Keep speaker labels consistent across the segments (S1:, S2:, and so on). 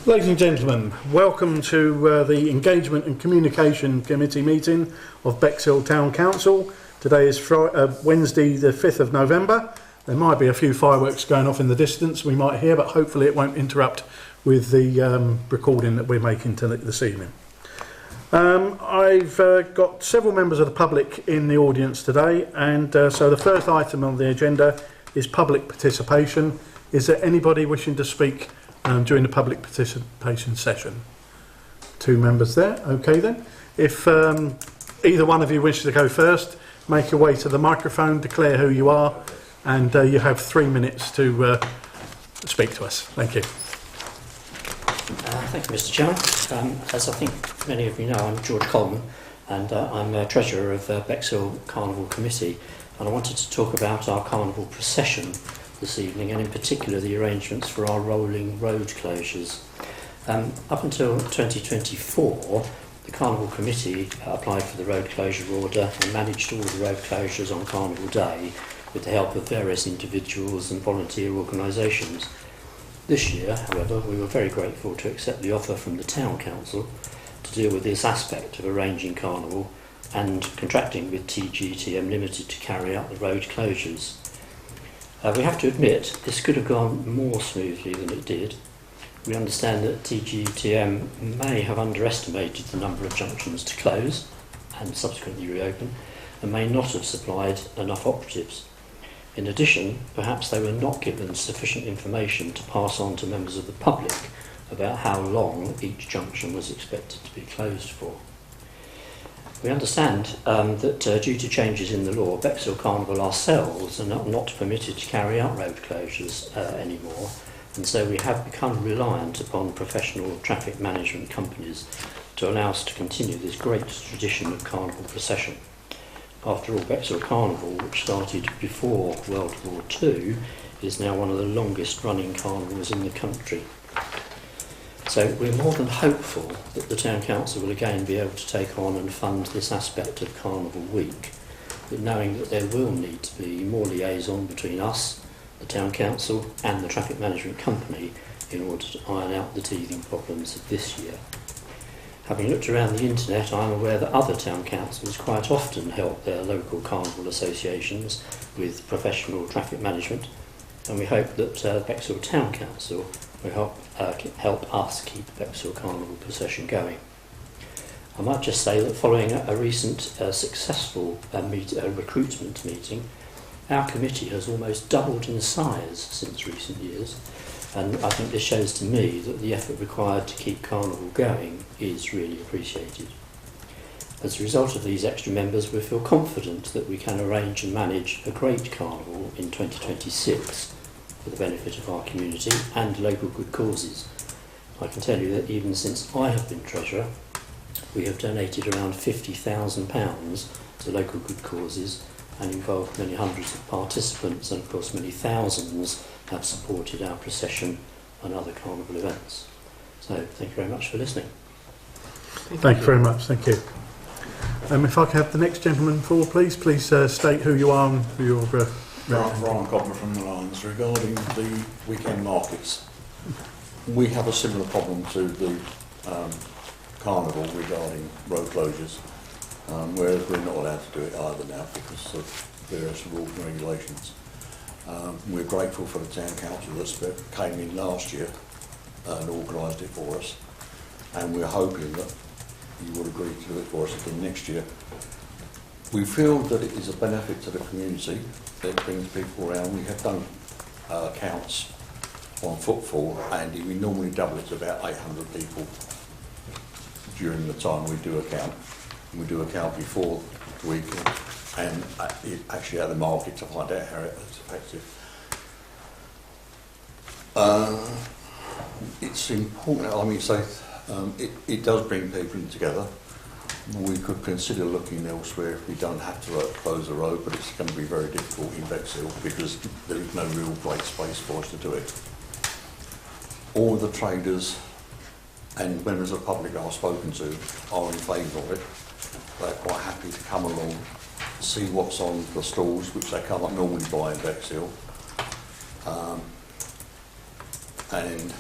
S1: Ladies and gentlemen, welcome to the Engagement and Communication Committee meeting of Bexhill Town Council. Today is Wednesday the 5th of November. There might be a few fireworks going off in the distance we might hear, but hopefully it won't interrupt with the recording that we're making this evening. I've got several members of the public in the audience today, and so the first item on the agenda is public participation. Is there anybody wishing to speak during the public participation session? Two members there. Okay then. If either one of you wishes to go first, make your way to the microphone, declare who you are, and you have 3 minutes to speak to us. Thank you.
S2: Thank you, Mr. Chairman. As I think many of you know, I'm George Coleman, and I'm Treasurer of Bexhill Carnival Committee, and I wanted to talk about our Carnival procession this evening, and in particular the arrangements for our rolling road closures. Up until 2024, the Carnival Committee applied for the road closure order and managed all the road closures on Carnival Day with the help of various individuals and volunteer organisations. This year, however, we were very grateful to accept the offer from the Town Council to deal with this aspect of arranging Carnival and contracting with TGTM Limited to carry out the road closures. We have to admit, this could have gone more smoothly than it did. We understand that TGTM may have underestimated the number of junctions to close and subsequently reopen, and may not have supplied enough operatives. In addition, perhaps they were not given sufficient information to pass on to members of the public about how long each junction was expected to be closed for. We understand that due to changes in the law, Bexhill Carnival ourselves are not permitted to carry out road closures anymore, and so we have become reliant upon professional traffic management companies to allow us to continue this great tradition of carnival procession. After all, Bexhill Carnival, which started before World War II, is now one of the longest running carnivals in the country. So we're more than hopeful that the Town Council will again be able to take on and fund this aspect of Carnival Week, but knowing that there will need to be more liaison between us, the Town Council and the Traffic Management Company in order to iron out the teething problems of this year. Having looked around the internet, I'm aware that other town councils quite often help their local carnival associations with professional traffic management, and we hope that Bexhill Town Council will help us keep the Bexhill Carnival procession going. I might just say that following a recent successful recruitment meeting, our committee has almost doubled in size since recent years, and I think this shows to me that the effort required to keep Carnival going is really appreciated. As a result of these extra members, we feel confident that we can arrange and manage a great Carnival in 2026 for the benefit of our community and local good causes. I can tell you that even since I have been Treasurer, we have donated around £50,000 to local good causes and involved many hundreds of participants, and of course many thousands have supported our procession and other carnival events. So thank you very much for listening.
S1: Thank you very much. Thank you. If I could have the next gentleman forward, please. Please state who you are and who you're
S3: Brian Cobber from the Lions. Regarding the weekend markets, we have a similar problem to the carnival regarding road closures, whereas we're not allowed to do it either now because of various rules and regulations. We're grateful for the Town Council that came in last year and organised it for us, and we're hoping that you will agree to do it for us again next year. We feel that it is a benefit to the community. It brings people around. We have done counts on footfall, and we normally double it to about 800 people during the time we do a count. We do a count before the weekend and actually at the market to find out how it's effective. It's important, I mean, so it does bring people together. We could consider looking elsewhere if we don't have to close the road, but it's going to be very difficult in Bexhill because there is no real great space for us to do it. All the traders and members of the public I've spoken to are in favour of it. They're quite happy to come along, see what's on the stalls, which they can't normally buy in Bexhill, and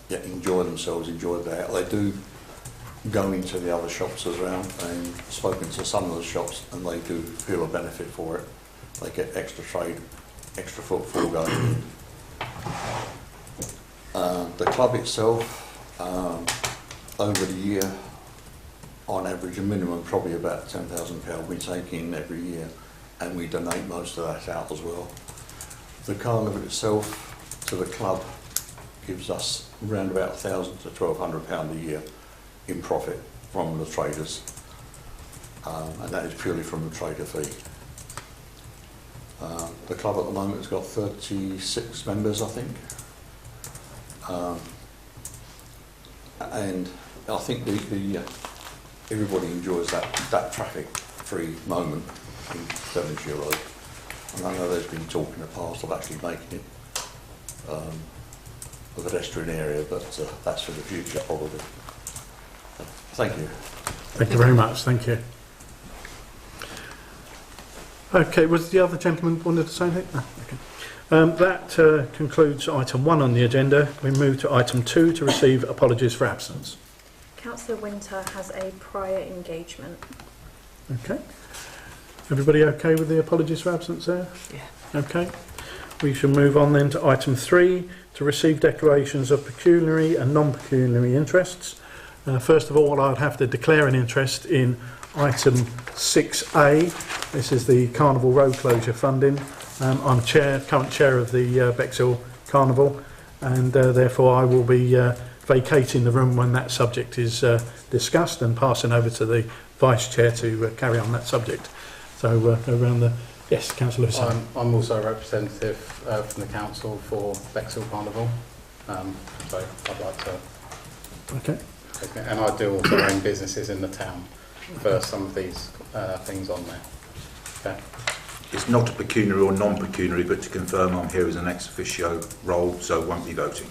S3: enjoy themselves, enjoy their. They do go into the other shops as around and spoken to some of the shops, and they do feel a benefit for it. They get extra trade, extra footfall going in. The club itself, over the year, on average, a minimum probably about £10,000 we take in every year, and we donate most of that out as well. The carnival itself to the club gives us around about £1,000 to £1,200 a year in profit from the traders, and that is purely from the trader fee. The club at the moment has got 36 members, I think, and I think everybody enjoys that traffic-free moment in Devonshire Road. And I know there's been talk in the past of actually making it a pedestrian area, but that's for the future probably. Thank you.
S1: Thank you very much. Thank you. Okay, was the other gentleman wanted to say anything? No, okay. That concludes item 1 on the agenda. We move to item 2 to receive apologies for absence.
S4: Councillor Winter has a prior engagement.
S1: Okay. Everybody okay with the apologies for absence there?
S4: Yeah.
S1: Okay. We shall move on then to item 3 to receive declarations of pecuniary and non-pecuniary interests. First of all, I'd have to declare an interest in item 6A. This is the Carnival Road Closure Funding. I'm current chair of the Bexhill Carnival, and therefore I will be vacating the room when that subject is discussed and passing over to the Vice Chair to carry on that subject. So around the... Yes, Councillor Hussain.
S5: I'm also a representative from the Council for Bexhill Carnival, so I'd like to...
S1: Okay.
S5: And I do also own businesses in the town for some of these things on there. Okay.
S6: It's not a pecuniary or non-pecuniary, but to confirm I'm here as an ex officio role, so won't be voting.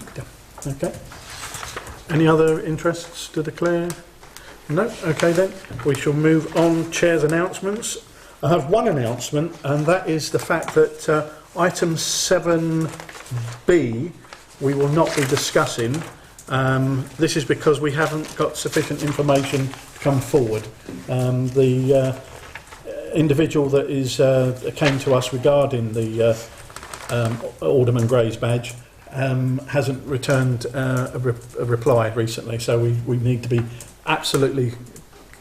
S1: Okay. Any other interests to declare? No? Okay then. We shall move on. Chair's announcements. I have one announcement, and that is the fact that item 7B we will not be discussing. This is because we haven't got sufficient information to come forward. The individual that came to us regarding the Alderman Gray's badge hasn't returned a reply recently, so we need to be absolutely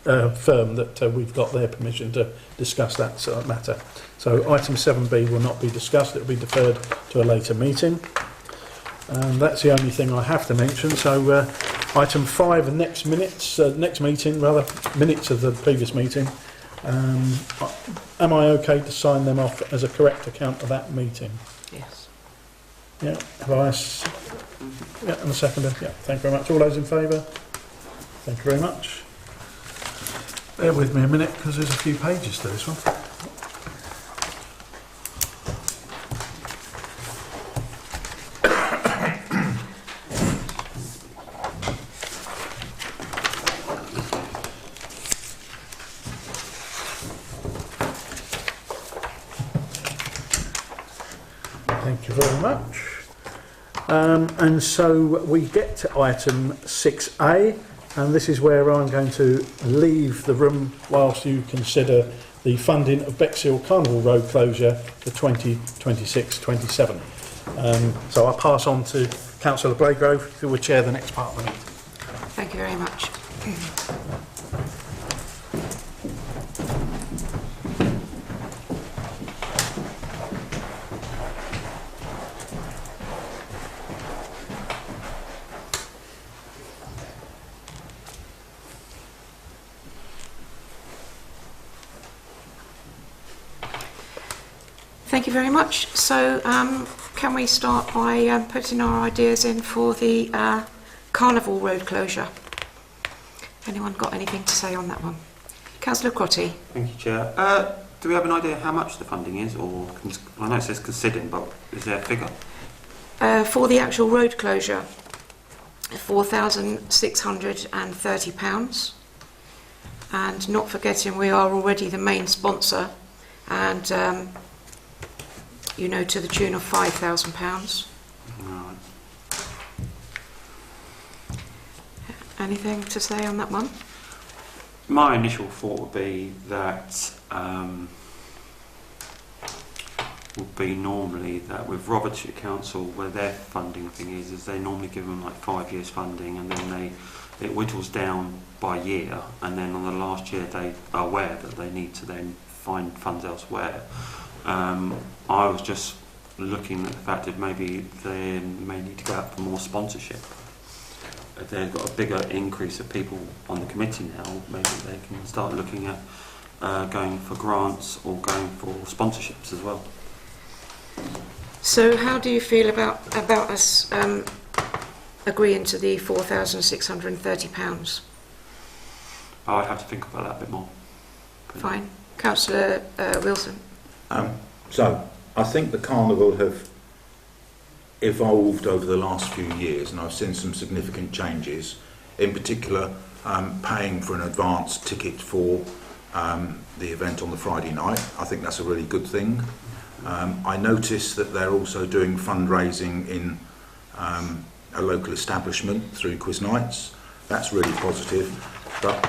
S1: firm that we've got their permission to discuss that sort of matter. So item 7B will not be discussed, it will be deferred to a later meeting. That's the only thing I have to mention. So item 5, next meeting, minutes of the previous meeting. Am I okay to sign them off as a correct account of that meeting?
S4: Yes.
S1: Yeah, have I... Yeah, and a seconder. Yeah, thank you very much. All those in favour? Thank you very much. Bear with me a minute because there's a few pages to this one. Thank you very much. And so we get to item 6A, and this is where I'm going to leave the room whilst you consider the funding of Bexhill Carnival Road closure for 2026-27. So I'll pass on to Councillor Blagrove, who will chair the next part of the meeting.
S7: Thank you very much. Thank you very much. So can we start by putting our ideas in for the Carnival Road closure? Anyone got anything to say on that one? Councillor Crotty.
S8: Thank you, Chair. Do we have an idea how much the funding is, or I know it says considering, but is there a figure?
S7: For the actual road closure, £4,630. And not forgetting we are already the main sponsor, and to the tune of £5,000.
S8: Right.
S7: anything to say on that one?
S8: My initial thought would be that would be normally that with Robertshire Council, where their funding thing is they normally give them like 5 years funding, and then it whittles down by year, and then on the last year they are aware that they need to then find funds elsewhere. I was just looking at the fact that maybe they may need to go out for more sponsorship. If they've got a bigger increase of people on the committee now, maybe they can start looking at going for grants or going for sponsorships as well.
S7: So how do you feel about us agreeing to the £4,630?
S8: I'd have to think about that a bit more.
S7: Fine. Councillor Wilson?
S6: So, I think the carnival have evolved over the last few years, and I've seen some significant changes. In particular, paying for an advance ticket for the event on the Friday night. I think that's a really good thing. I noticed that they're also doing fundraising in a local establishment through quiz nights. That's really positive. But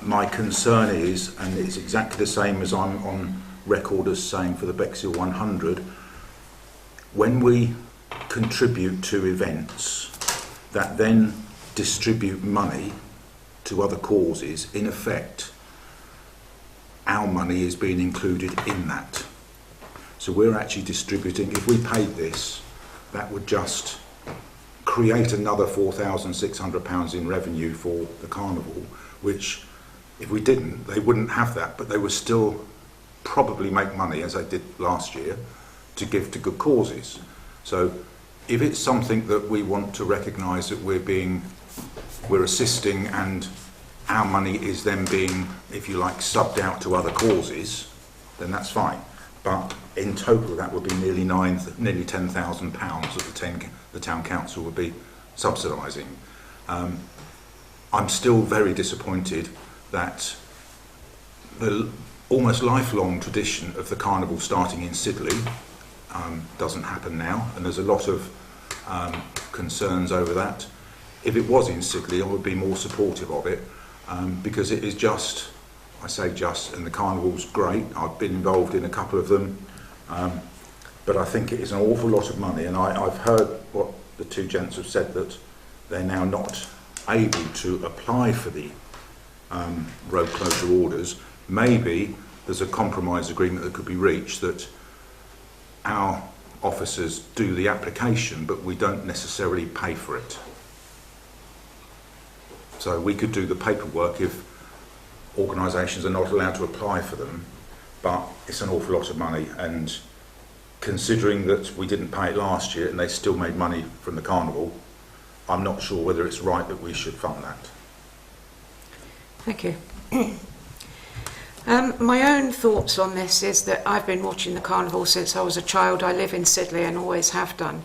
S6: my concern is, and it's exactly the same as I'm on record as saying for the Bexhill 100, when we contribute to events that then distribute money to other causes, in effect, our money is being included in that. So we're actually distributing, if we paid this, that would just create another £4,600 in revenue for the carnival, which if we didn't, they wouldn't have that, but they would still probably make money, as they did last year, to give to good causes. So if it's something that we want to recognise that we're assisting and our money is then being, if you like, subbed out to other causes, then that's fine. But in total, that would be nearly £10,000 that the town council would be subsidising. I'm still very disappointed that the almost lifelong tradition of the carnival starting in Sidley doesn't happen now, and there's a lot of concerns over that. If it was in Sidley, I would be more supportive of it, because it is just, I say just, and the carnival's great. I've been involved in a couple of them, but I think it is an awful lot of money, and I've heard what the two gents have said, that they're now not able to apply for the road closure orders. Maybe there's a compromise agreement that could be reached that our officers do the application, but we don't necessarily pay for it. So we could do the paperwork if organisations are not allowed to apply for them, but it's an awful lot of money, and considering that we didn't pay it last year and they still made money from the carnival, I'm not sure whether it's right that we should fund that.
S7: Thank you. My own thoughts on this is that I've been watching the carnival since I was a child. I live in Sidley and always have done.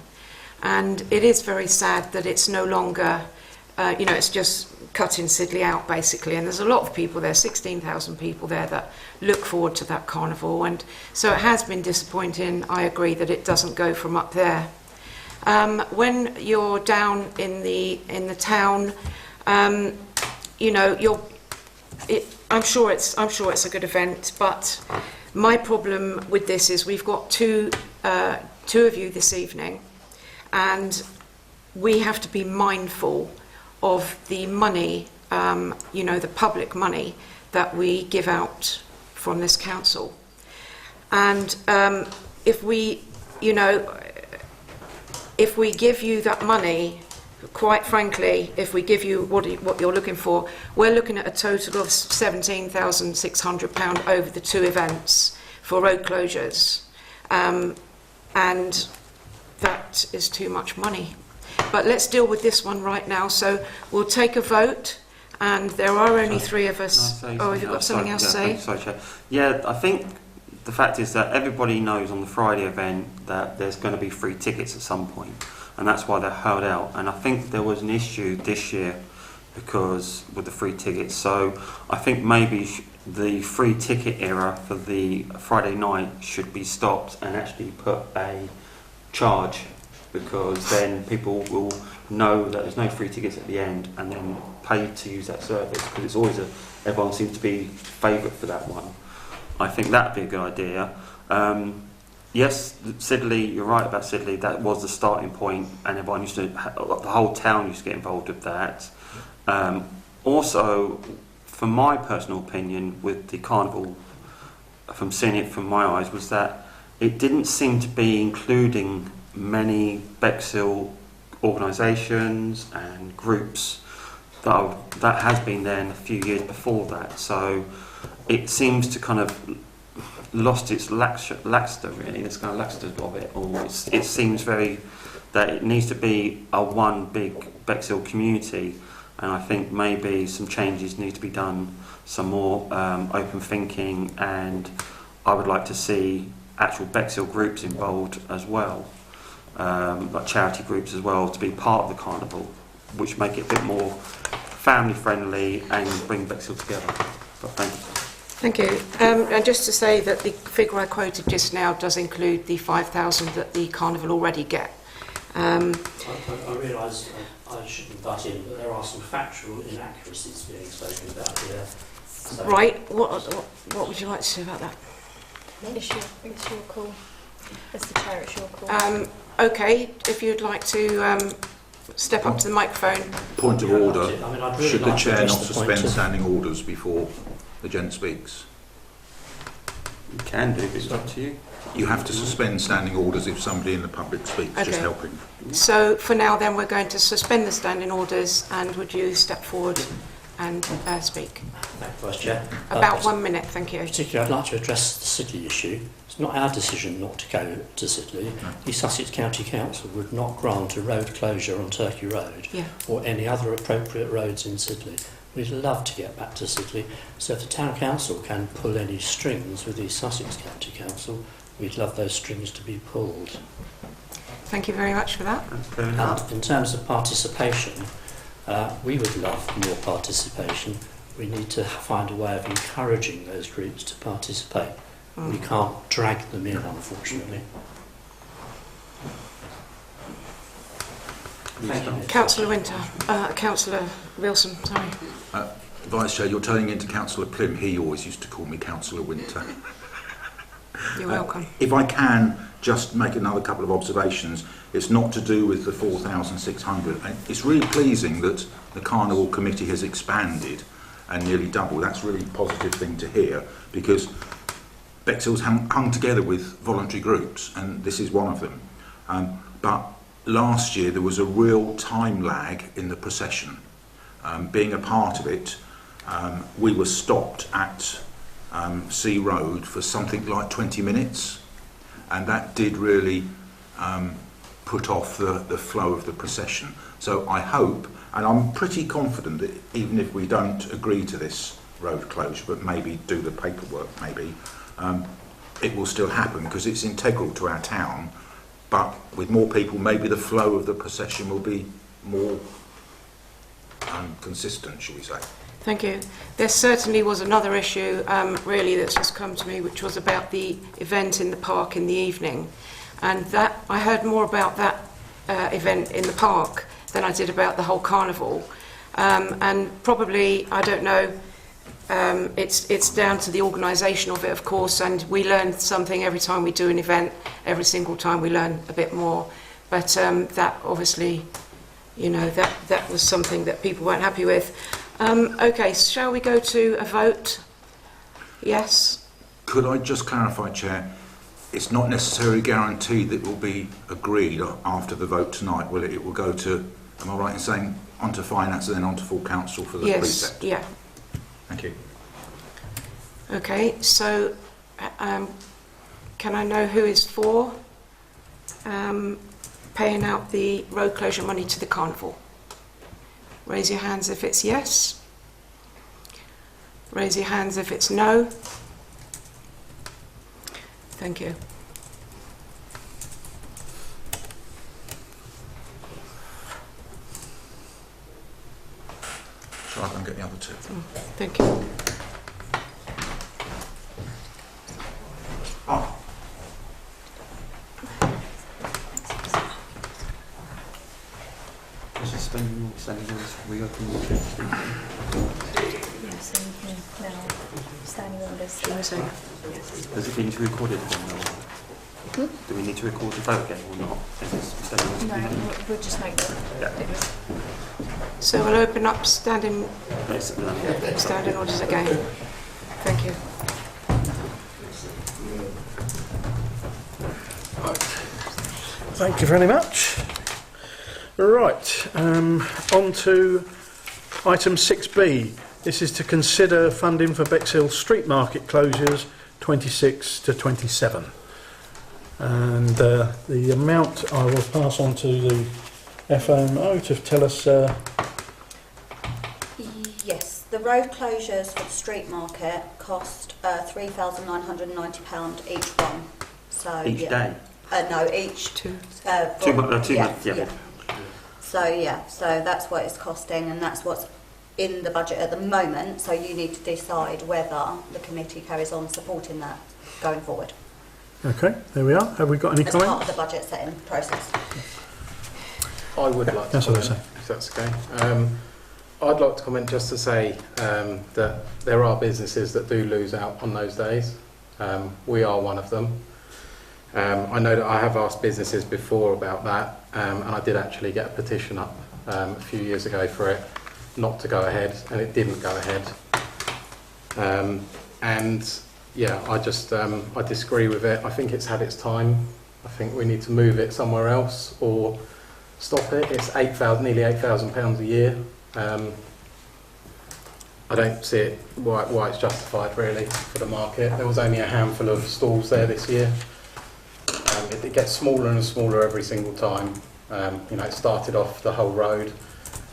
S7: And it is very sad that it's no longer, it's just cutting Sidley out basically. And there's a lot of people there, 16,000 people there that look forward to that carnival. And so it has been disappointing. I agree that it doesn't go from up there. When you're down in the town, I'm sure it's a good event, but my problem with this is we've got two of you this evening, and we have to be mindful of the money, the public money that we give out from this council. And if we give you that money, quite frankly, if we give you what you're looking for, we're looking at a total of £17,600 over the two events for road closures. And that is too much money. But let's deal with this one right now. So we'll take a vote, and there are only three of us. Oh, have you got something else to say?
S8: Sorry, Chair. Yeah, I think the fact is that everybody knows on the Friday event that there's going to be free tickets at some point, and that's why they're held out. And I think there was an issue this year because with the free tickets. So I think maybe the free ticket era for the Friday night should be stopped and actually put a charge because then people will know that there's no free tickets at the end and then pay to use that service, because it's always everyone seems to be favourite for that one. I think that'd be a good idea. Yes, Sidley, you're right about Sidley, that was the starting point, and everyone used to, the whole town used to get involved with that. Also, from my personal opinion with the carnival, from seeing it from my eyes, was that it didn't seem to be including many Bexhill organisations and groups that has been there in a few years before that. So it seems to kind of lost its laxity, really. It's kind of laxity of it, or it seems very that it needs to be a one big Bexhill community, and I think maybe some changes need to be done, some more open thinking, and I would like to see actual Bexhill groups involved as well, like charity groups as well, to be part of the carnival, which make it a bit more family friendly and bring Bexhill together. But thank you.
S7: Thank you. And just to say that the figure I quoted just now does include the 5,000 that the carnival already get.
S2: I realise I shouldn't butt in, but there are some factual inaccuracies being spoken about here. So
S7: Right. What would you like to say about that?
S4: It's your call. As the chair, it's your call.
S7: Okay, if you'd like to step up to the microphone.
S6: Point of
S2: Yeah,
S6: order.
S2: I'd really
S6: Should the
S2: like to
S6: chair not
S2: address the point
S6: suspend
S2: of-
S6: standing orders before the gent speaks?
S8: You can do, but it's up to you.
S6: You have to suspend standing orders if somebody in the public speaks, just
S7: Okay.
S6: helping.
S7: So for now then we're going to suspend the standing orders, and would you step forward and speak?
S2: Thank you, Vice Chair.
S7: About 1 minute, thank you.
S2: Particularly, I'd like to address the Sidley issue. It's not our decision not to go to Sidley. The Sussex County Council would not grant a road closure on Turkey Road
S7: Yeah.
S2: or any other appropriate roads in Sidley. We'd love to get back to Sidley, so if the Town Council can pull any strings with the Sussex County Council, we'd love those strings to be pulled.
S7: Thank you very much for that.
S8: That's fair enough.
S2: And in terms of participation, we would love more participation. We need to find a way of encouraging those groups to participate. We can't drag them in, unfortunately. Thank you.
S7: Councillor Winter, Councillor Wilson, sorry.
S6: Vice Chair, you're turning into Councillor Plim. He always used to call me Councillor Winter.
S7: You're welcome.
S6: If I can just make another couple of observations, it's not to do with the 4,600. It's really pleasing that the Carnival Committee has expanded and nearly doubled. That's a really positive thing to hear, because Bexhill's hung together with voluntary groups, and this is one of them. But last year there was a real time lag in the procession. Being a part of it, we were stopped at Sea Road for something like 20 minutes, and that did really put off the flow of the procession. So I hope, and I'm pretty confident that even if we don't agree to this road closure, but maybe do the paperwork, maybe, it will still happen, because it's integral to our town. But with more people, maybe the flow of the procession will be more consistent, shall we say.
S7: Thank you. There certainly was another issue, really, that's just come to me, which was about the event in the park in the evening. And that I heard more about that event in the park than I did about the whole carnival. And probably, I don't know, it's down to the organisation of it, of course, and we learn something every time we do an event. Every single time we learn a bit more. But that obviously, you know, that was something that people weren't happy with. Okay, shall we go to a vote? Yes?
S6: Could I just clarify, Chair? It's not necessarily guaranteed that it will be agreed after the vote tonight, will it? It will go to, am I right in saying, onto finance and then onto full council for the
S7: Yes,
S6: precept?
S7: yeah.
S6: Thank you.
S7: Okay, so can I know who is for paying out the road closure money to the carnival? Raise your hands if it's yes. Raise your hands if it's no. Thank you.
S6: Shall I go and get the other two?
S7: Thank you.
S4: Yeah, so you can now standing orders.
S7: Shall I say?
S8: Has it been recorded again? Do we need to record the vote again or not?
S4: No, we'll just make them.
S8: Yeah.
S4: It was
S7: So we'll open up standing
S8: Yes,
S7: standing orders again. Thank you.
S1: Thank you very much. Right, on to item 6B. This is to consider funding for Bexhill Street Market closures 26 to 27. And the amount I will pass on to the FOMO to tell us.
S9: Yes, the road closures for the street market cost £3,990 each one. So
S8: each day?
S9: No, each.
S7: Two.
S8: 2 months, yeah.
S9: So that's what it's costing, and that's what's in the budget at the moment. So you need to decide whether the committee carries on supporting that going forward.
S1: Okay, there we are. Have we got any
S9: As part of
S1: comments?
S9: the budget setting process.
S5: I would like to
S1: That's what I
S5: comment,
S1: say.
S5: if that's okay. I'd like to comment just to say that there are businesses that do lose out on those days. We are one of them. I know that I have asked businesses before about that, and I did actually get a petition up a few years ago for it not to go ahead, and it didn't go ahead. And yeah, I disagree with it. I think it's had its time. I think we need to move it somewhere else or stop it. It's nearly £8,000 a year. I don't see it why it's justified really for the market. There was only a handful of stalls there this year. It gets smaller and smaller every single time. It started off the whole road.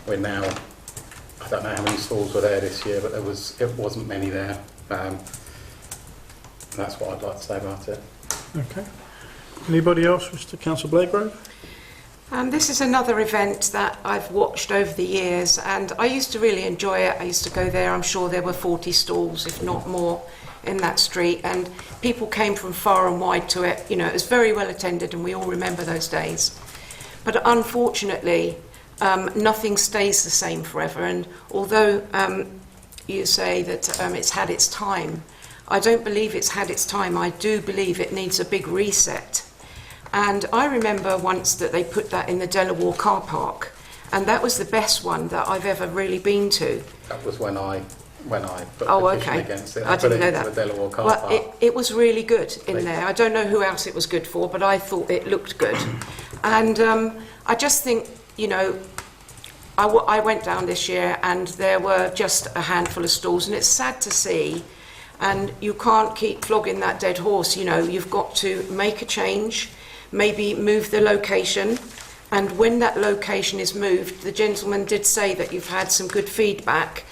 S5: We're now, I don't know how many stalls were there this year, but it wasn't many there. That's what I'd like to say about it.
S1: Okay. Anybody else, Mr. Councillor Blagrove?
S7: This is another event that I've watched over the years, and I used to really enjoy it. I used to go there. I'm sure there were 40 stalls, if not more, in that street, and people came from far and wide to it. It was very well attended, and we all remember those days. But unfortunately, nothing stays the same forever, and although you say that it's had its time, I don't believe it's had its time. I do believe it needs a big reset. And I remember once that they put that in the Delaware car park, and that was the best one that I've ever really been to.
S5: That was when I put a petition against it.
S7: I didn't know that.
S5: The Delaware car
S7: Well,
S5: park.
S7: it was really good in there. I don't know who else it was good for, but I thought it looked good. And I just think, I went down this year and there were just a handful of stalls, and it's sad to see. And you can't keep flogging that dead horse. You've got to make a change, maybe move the location. And when that location is moved, the gentleman did say that you've had some good feedback,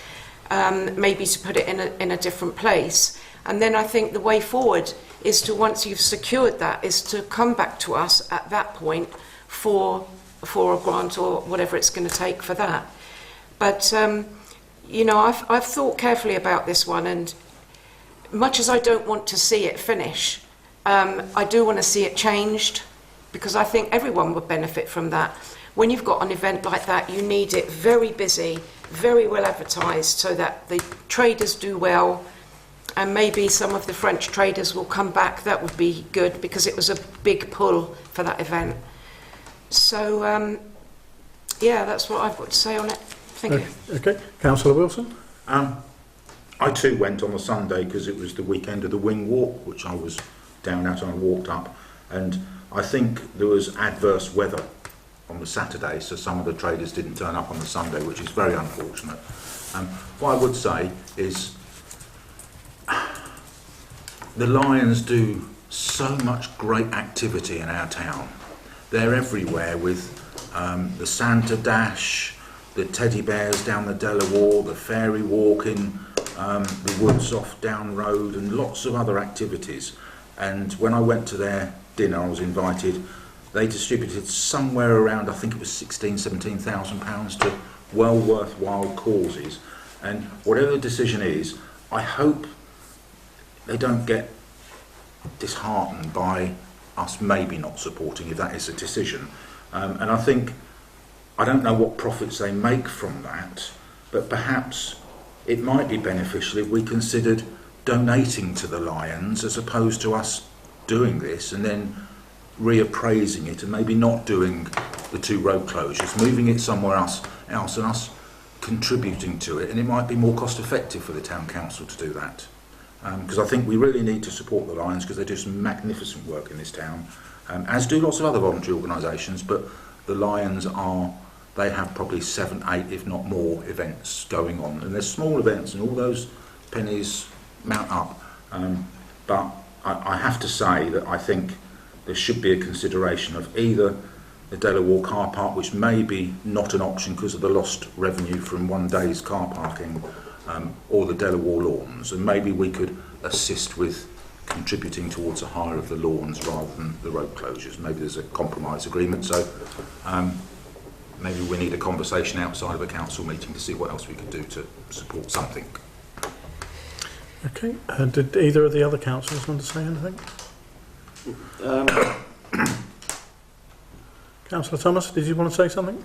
S7: maybe to put it in a different place. And then I think the way forward is to, once you've secured that, is to come back to us at that point for a grant or whatever it's going to take for that. But, I've thought carefully about this one, and much as I don't want to see it finish, I do want to see it changed, because I think everyone would benefit from that. When you've got an event like that, you need it very busy, very well advertised, so that the traders do well, and maybe some of the French traders will come back. That would be good, because it was a big pull for that event. So, that's what I've got to say on it. Thank you.
S1: Okay. Councillor Wilson?
S6: I too went on the Sunday because it was the weekend of the Wing Walk, which I was down at, and I walked up, and I think there was adverse weather on the Saturday, so some of the traders didn't turn up on the Sunday, which is very unfortunate. What I would say is the Lions do so much great activity in our town. They're everywhere with the Santa Dash, the teddy bears down the Delaware, the fairy walk in the woods off Down Road, and lots of other activities. And when I went to their dinner, I was invited, they distributed somewhere around, I think it was £17,000 to well worthwhile causes. And whatever the decision is, I hope they don't get disheartened by us maybe not supporting, if that is a decision. And I think, I don't know what profits they make from that, but perhaps it might be beneficial if we considered donating to the Lions as opposed to us doing this and then reappraising it and maybe not doing the 2 road closures, moving it somewhere else and us contributing to it, and it might be more cost effective for the town council to do that. Because I think we really need to support the Lions because they do some magnificent work in this town, as do lots of other voluntary organisations, but the Lions they have probably 7, 8 if not more events going on, and there's small events and all those pennies mount up, but I have to say that I think there should be a consideration of either the Delaware car park, which may be not an option because of the lost revenue from one day's car parking, or the Delaware lawns, and maybe we could assist with contributing towards a hire of the lawns rather than the road closures. Maybe there's a compromise agreement, so maybe we need a conversation outside of a council meeting to see what else we could do to support something.
S1: Okay, did either of the other councillors want to say anything? Councillor Thomas, did you want to say something?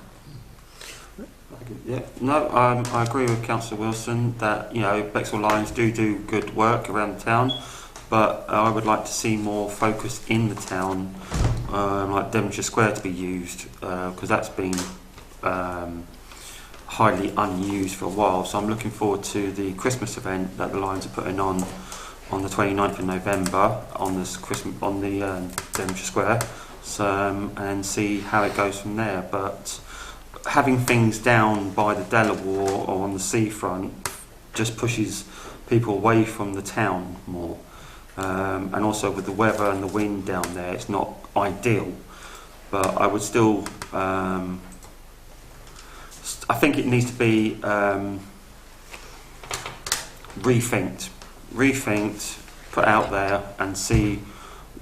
S8: Yeah, no, I agree with Councillor Wilson that Bexhill Lions do good work around the town, but I would like to see more focus in the town, like Devonshire Square to be used, because that's been highly unused for a while. So I'm looking forward to the Christmas event that the Lions are putting on the 29th of November on the Devonshire Square, and see how it goes from there. But having things down by the Delaware or on the seafront just pushes people away from the town more, and also with the weather and the wind down there, it's not ideal. But I would still, I think it needs to be rethinked, put out there and see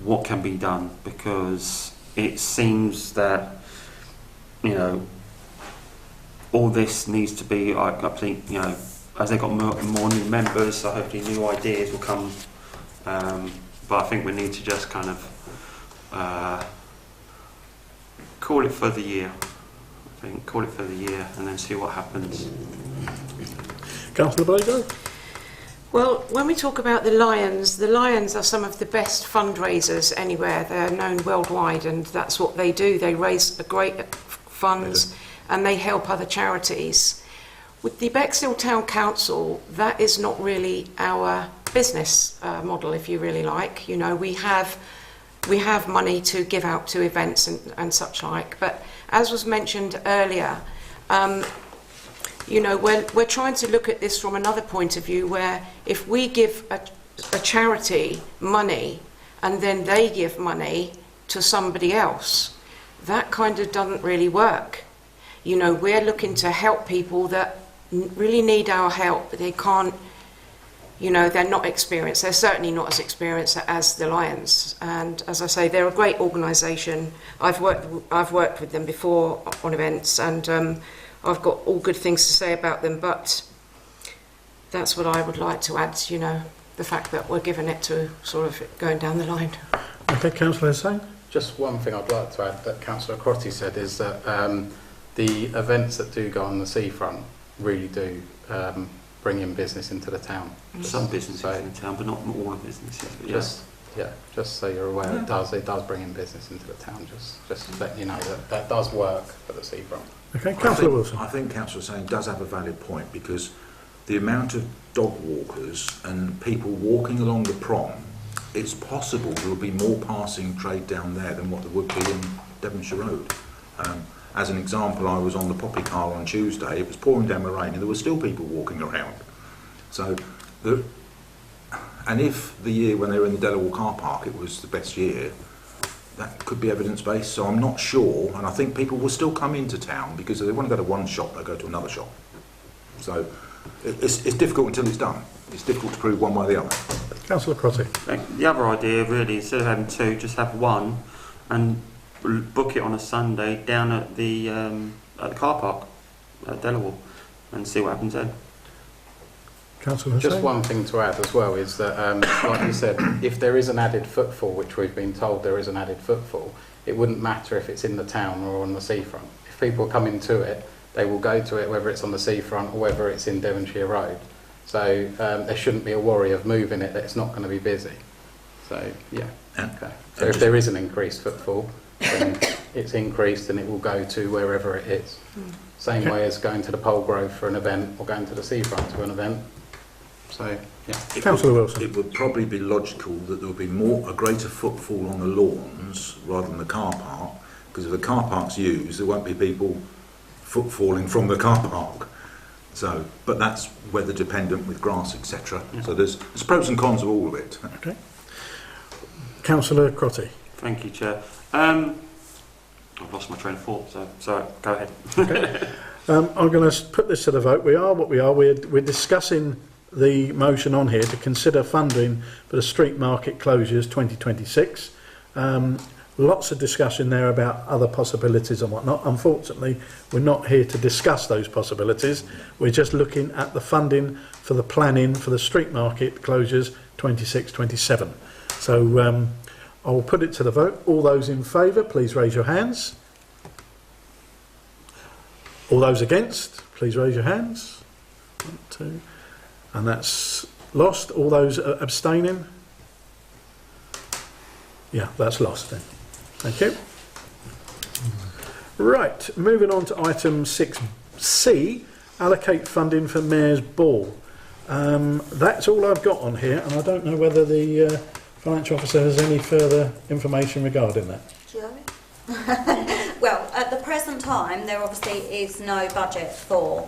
S8: what can be done, because it seems that all this needs to be, I think, as they got more new members, so hopefully new ideas will come, but I think we need to just kind of call it for the year. Call it for the year and then see what happens.
S1: Councillor Blago?
S7: Well, when we talk about the Lions are some of the best fundraisers anywhere. They're known worldwide, and that's what they do. They raise great funds and they help other charities. With the Bexhill Town Council, that is not really our business model, if you really like. We have money to give out to events and such like, but as was mentioned earlier, we're trying to look at this from another point of view, where if we give a charity money and then they give money to somebody else, that kind of doesn't really work. We're looking to help people that really need our help, but they can't, they're not experienced. They're certainly not as experienced as the Lions. And as I say, they're a great organisation. I've worked with them before on events, and I've got all good things to say about them. But that's what I would like to add. The fact that we're giving it to sort of going down the line.
S1: Okay, Councillor Hussain?
S5: Just one thing I'd like to add that Councillor Crotty said is that the events that do go on the seafront really do bring in business into the town.
S8: Some businesses in the town, but not all the businesses. But
S5: just so you're aware, it does bring in business into the town. Just let you know that does work for the seafront.
S1: Okay, Councillor Wilson.
S6: I think Councillor Hussain does have a valid point, because the amount of dog walkers and people walking along the prom, it's possible there will be more passing trade down there than what there would be in Devonshire Road. As an example, I was on the Poppy Car on Tuesday. It was pouring down the rain and there were still people walking around. And if the year when they were in the Delaware car park it was the best year, that could be evidence-based. So I'm not sure, and I think people will still come into town because if they want to go to one shop, they go to another shop. So it's difficult until it's done. It's difficult to prove one way or the other.
S1: Councillor Crotty.
S8: the other idea, really, instead of having two, just have one, and book it on a Sunday down at the car park at Delaware, and see what happens then.
S1: Councillor Hussain?
S5: Just one thing to add as well is that, like you said, if there is an added footfall, which we've been told there is an added footfall, it wouldn't matter if it's in the town or on the seafront. If people are coming to it, they will go to it, whether it's on the seafront or whether it's in Devonshire Road. So there shouldn't be a worry of moving it, that it's not going to be busy. So, yeah. Okay. So if there is an increased footfall, then it's increased and it will go to wherever it is. Same way as going to the Polegrove for an event or going to the seafront to an event. So, yeah.
S1: Councillor Wilson.
S6: It would probably be logical that there would be a greater footfall on the lawns rather than the car park, because if the car park's used, there won't be people footfalling from the car park. So, but that's weather dependent with grass, etc. So there's pros and cons of all of it.
S1: Okay. Councillor Crotty.
S8: Thank you, Chair. I've lost my train of thought, so go ahead.
S1: Okay. I'm going to put this to the vote. We are what we are. We're discussing the motion on here to consider funding for the street market closures 2026. Lots of discussion there about other possibilities and whatnot. Unfortunately, we're not here to discuss those possibilities. We're just looking at the funding for the planning for the street market closures 26-27. So I will put it to the vote. All those in favour, please raise your hands. All those against, please raise your hands. 1, 2. And that's lost. All those abstaining? Yeah, that's lost then. Thank you. Right, moving on to item 6C, allocate funding for Mayor's Ball. That's all I've got on here, and I don't know whether the Financial Officer has any further information regarding that.
S9: Do you have it? Well, at the present time, there obviously is no budget for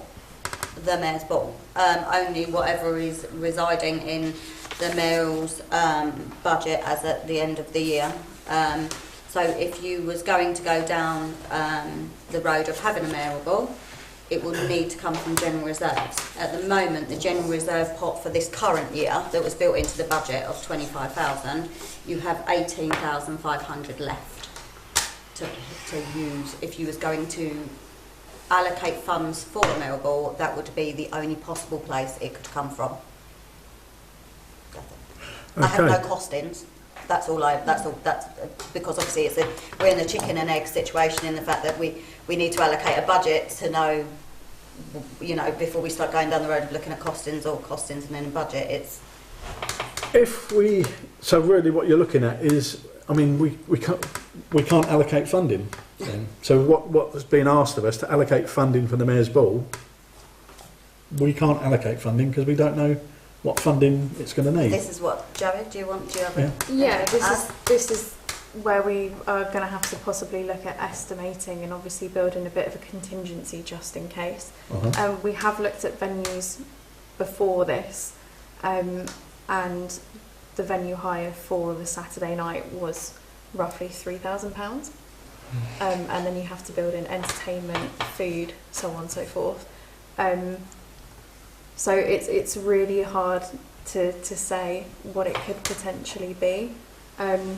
S9: the Mayor's Ball. Only whatever is residing in the Mayor's budget as at the end of the year. So if you was going to go down the road of having a Mayoral Ball, it would need to come from general reserves. At the moment, the general reserve pot for this current year that was built into the budget of 25,000, you have 18,500 left to use. If you was going to allocate funds for the Mayoral Ball, that would be the only possible place it could come from. I have no costings. That's because obviously we're in a chicken and egg situation in the fact that we need to allocate a budget to know, you know, before we start going down the road of looking at costings and then a budget.
S1: So really what you're looking at is, I mean, we can't allocate funding. So what has been asked of us to allocate funding for the Mayor's Ball, we can't allocate funding because we don't know what funding it's going to need.
S9: This is what, Jared, do you have
S4: Yeah, this is where we are going to have to possibly look at estimating and obviously building a bit of a contingency just in case. We have looked at venues before this, and the venue hire for the Saturday night was roughly £3,000. And then you have to build in entertainment, food, so on and so forth. So it's really hard to say what it could potentially be. And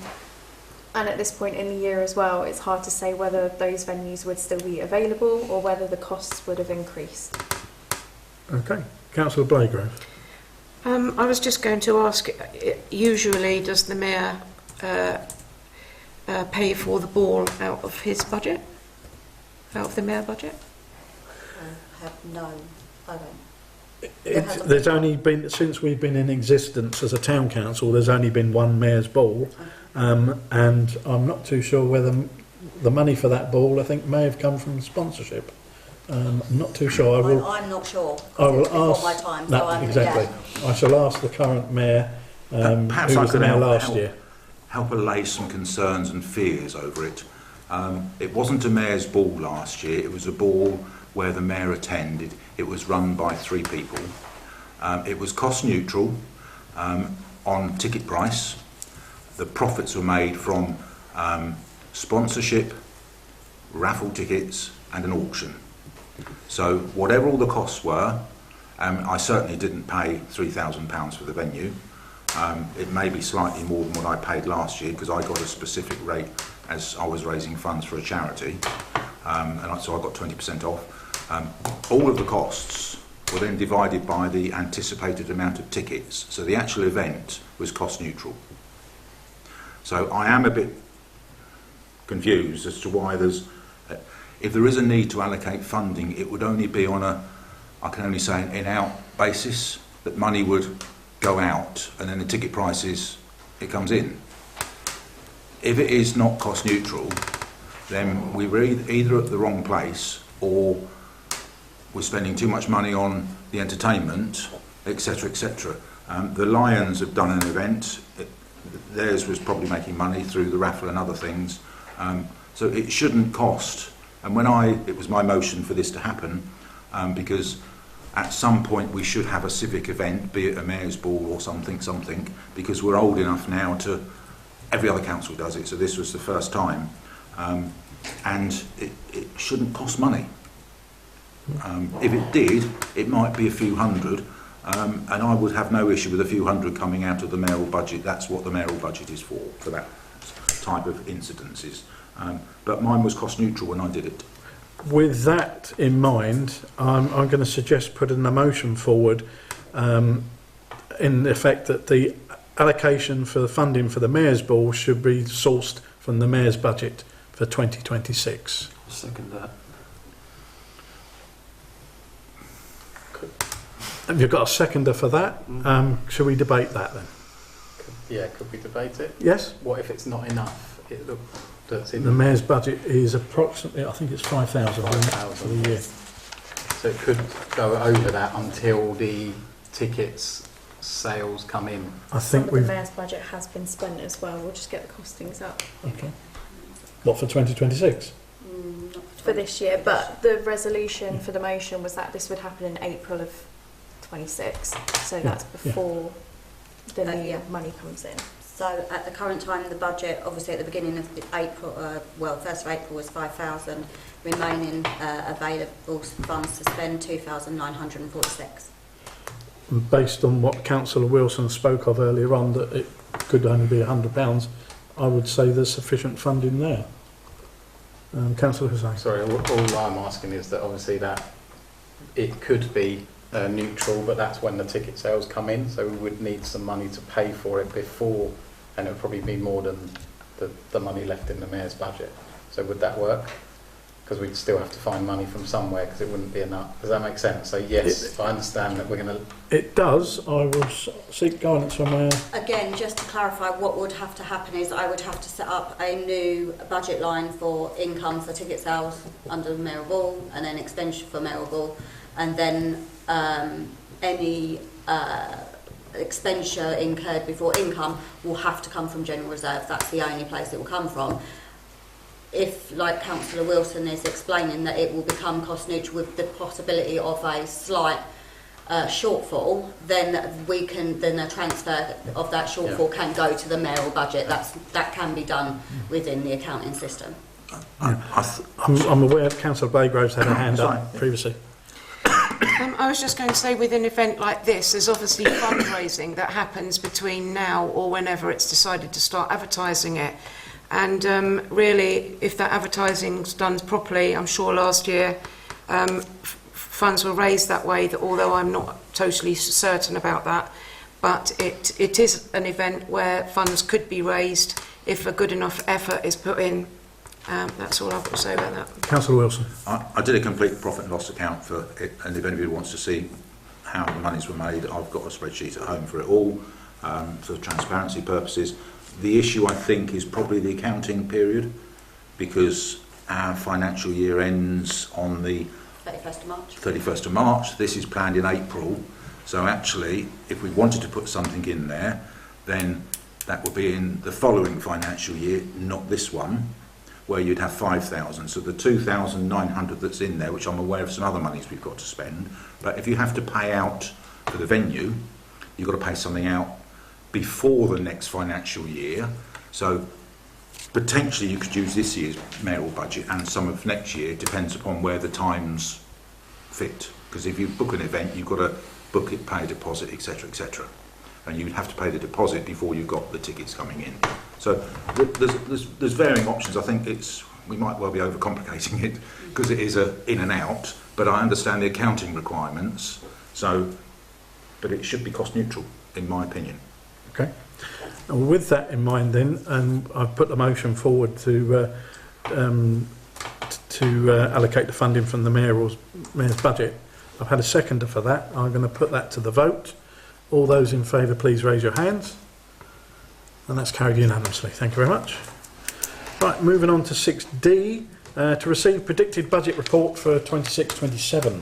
S4: at this point in the year as well, it's hard to say whether those venues would still be available or whether the costs would have increased.
S1: Okay. Councillor Blagrove.
S7: I was just going to ask, usually does the Mayor pay for the ball out of his budget? Out of the Mayor budget?
S9: No, I don't.
S1: There's only been, since we've been in existence as a town council, there's only been one Mayor's Ball, and I'm not too sure whether the money for that ball, I think, may have come from sponsorship. I'm not too sure.
S9: I'm not sure.
S1: I will ask.
S9: My time,
S1: No,
S9: so
S1: exactly. Yeah. I shall ask the current Mayor,
S6: Perhaps
S1: who
S6: I
S1: was the
S6: can
S1: Mayor last year.
S6: help allay some concerns and fears over it. It wasn't a Mayor's Ball last year. It was a ball where the Mayor attended. It was run by 3 people. It was cost neutral on ticket price. The profits were made from sponsorship, raffle tickets and an auction. So whatever all the costs were, I certainly didn't pay £3,000 for the venue. It may be slightly more than what I paid last year because I got a specific rate as I was raising funds for a charity, so I got 20% off. All of the costs were then divided by the anticipated amount of tickets, so the actual event was cost neutral. So I am a bit confused as to why there's if there is a need to allocate funding, it would only be on a, I can only say an in-out basis, that money would go out and then the ticket prices, it comes in. If it is not cost neutral, then we're either at the wrong place or we're spending too much money on the entertainment, etc., etc. The Lions have done an event. Theirs was probably making money through the raffle and other things. So it shouldn't cost. And it was my motion for this to happen, because at some point we should have a civic event, be it a mayor's ball or something, because we're old enough now to, every other council does it, so this was the first time. And it shouldn't cost money. If it did, it might be a few hundred, and I would have no issue with a few hundred coming out of the mayoral budget. That's what the mayoral budget is for that type of incidences. But mine was cost neutral when I did it.
S1: With that in mind, I'm going to suggest putting a motion forward in effect that the allocation for the funding for the Mayor's Ball should be sourced from the Mayor's budget for 2026.
S8: I'll second that.
S1: Have you got a seconder for that? Shall we debate that then?
S5: Could we debate it?
S1: Yes?
S5: What if it's not enough? That's in
S1: The Mayor's budget is approximately, I think it's 5,000 for the year.
S5: So it could go over that until the tickets sales come in.
S1: I
S4: Some
S1: think
S4: of the Mayor's budget has been spent as well. We'll just get the costings up
S1: Okay. What, for 2026?
S4: for this year. But the resolution for the motion was that this would happen in April of 26. So that's before the new
S9: Yeah.
S4: money comes in.
S9: So at the current time, the budget, obviously at the beginning of April, 1st of April was 5,000, remaining available funds to spend 2,946.
S1: Based on what Councillor Wilson spoke of earlier on, that it could only be £100, I would say there's sufficient funding there. Councillor Hussain.
S5: Sorry, all I'm asking is that obviously that it could be neutral, but that's when the ticket sales come in, so we would need some money to pay for it before, and it would probably be more than the money left in the Mayor's budget. So would that work? Because we'd still have to find money from somewhere, because it wouldn't be enough. Does that make sense? So yes, I understand that we're going to...
S1: It does. I will seek guidance from Mayor.
S9: Again, just to clarify, what would have to happen is I would have to set up a new budget line for income for ticket sales under the mayoral ball, and then expenditure for mayoral ball, and then any expenditure incurred before income will have to come from general reserve. That's the only place it will come from. If, like Councillor Wilson is explaining, that it will become cost neutral with the possibility of a slight shortfall, then a transfer of that shortfall can go to the mayoral budget. That can be done within the accounting system.
S1: I'm aware that Councillor Baygrove's had a hand up previously.
S7: I was just going to say, with an event like this, there's obviously fundraising that happens between now or whenever it's decided to start advertising it. And really, if that advertising's done properly, I'm sure last year funds were raised that way, that although I'm not totally certain about that, but it is an event where funds could be raised if a good enough effort is put in. That's all I've got to say about that.
S1: Councillor Wilson.
S6: I did a complete profit and loss account for it, and if anybody wants to see how the monies were made, I've got a spreadsheet at home for it all, for transparency purposes. The issue, I think, is probably the accounting period, because our financial year ends on the
S9: 31st of March.
S6: 31st of March. This is planned in April. So actually, if we wanted to put something in there, then that would be in the following financial year, not this one, where you'd have 5,000. So the 2,900 that's in there, which I'm aware of some other monies we've got to spend, but if you have to pay out for the venue, you've got to pay something out before the next financial year. So potentially you could use this year's mayoral budget and some of next year, depends upon where the times fit. Because if you book an event, you've got to book it, pay a deposit, etc., etc. And you'd have to pay the deposit before you've got the tickets coming in. So there's varying options. I think we might well be overcomplicating it, because it is a in and out, but I understand the accounting requirements. So, but it should be cost neutral, in my opinion.
S1: Okay. And with that in mind then, I've put the motion forward to to allocate the funding from the mayor's budget. I've had a seconder for that. I'm going to put that to the vote. All those in favour, please raise your hands. And that's carried unanimously. Thank you very much. Right, moving on to 6D, to receive predicted budget report for 26-27.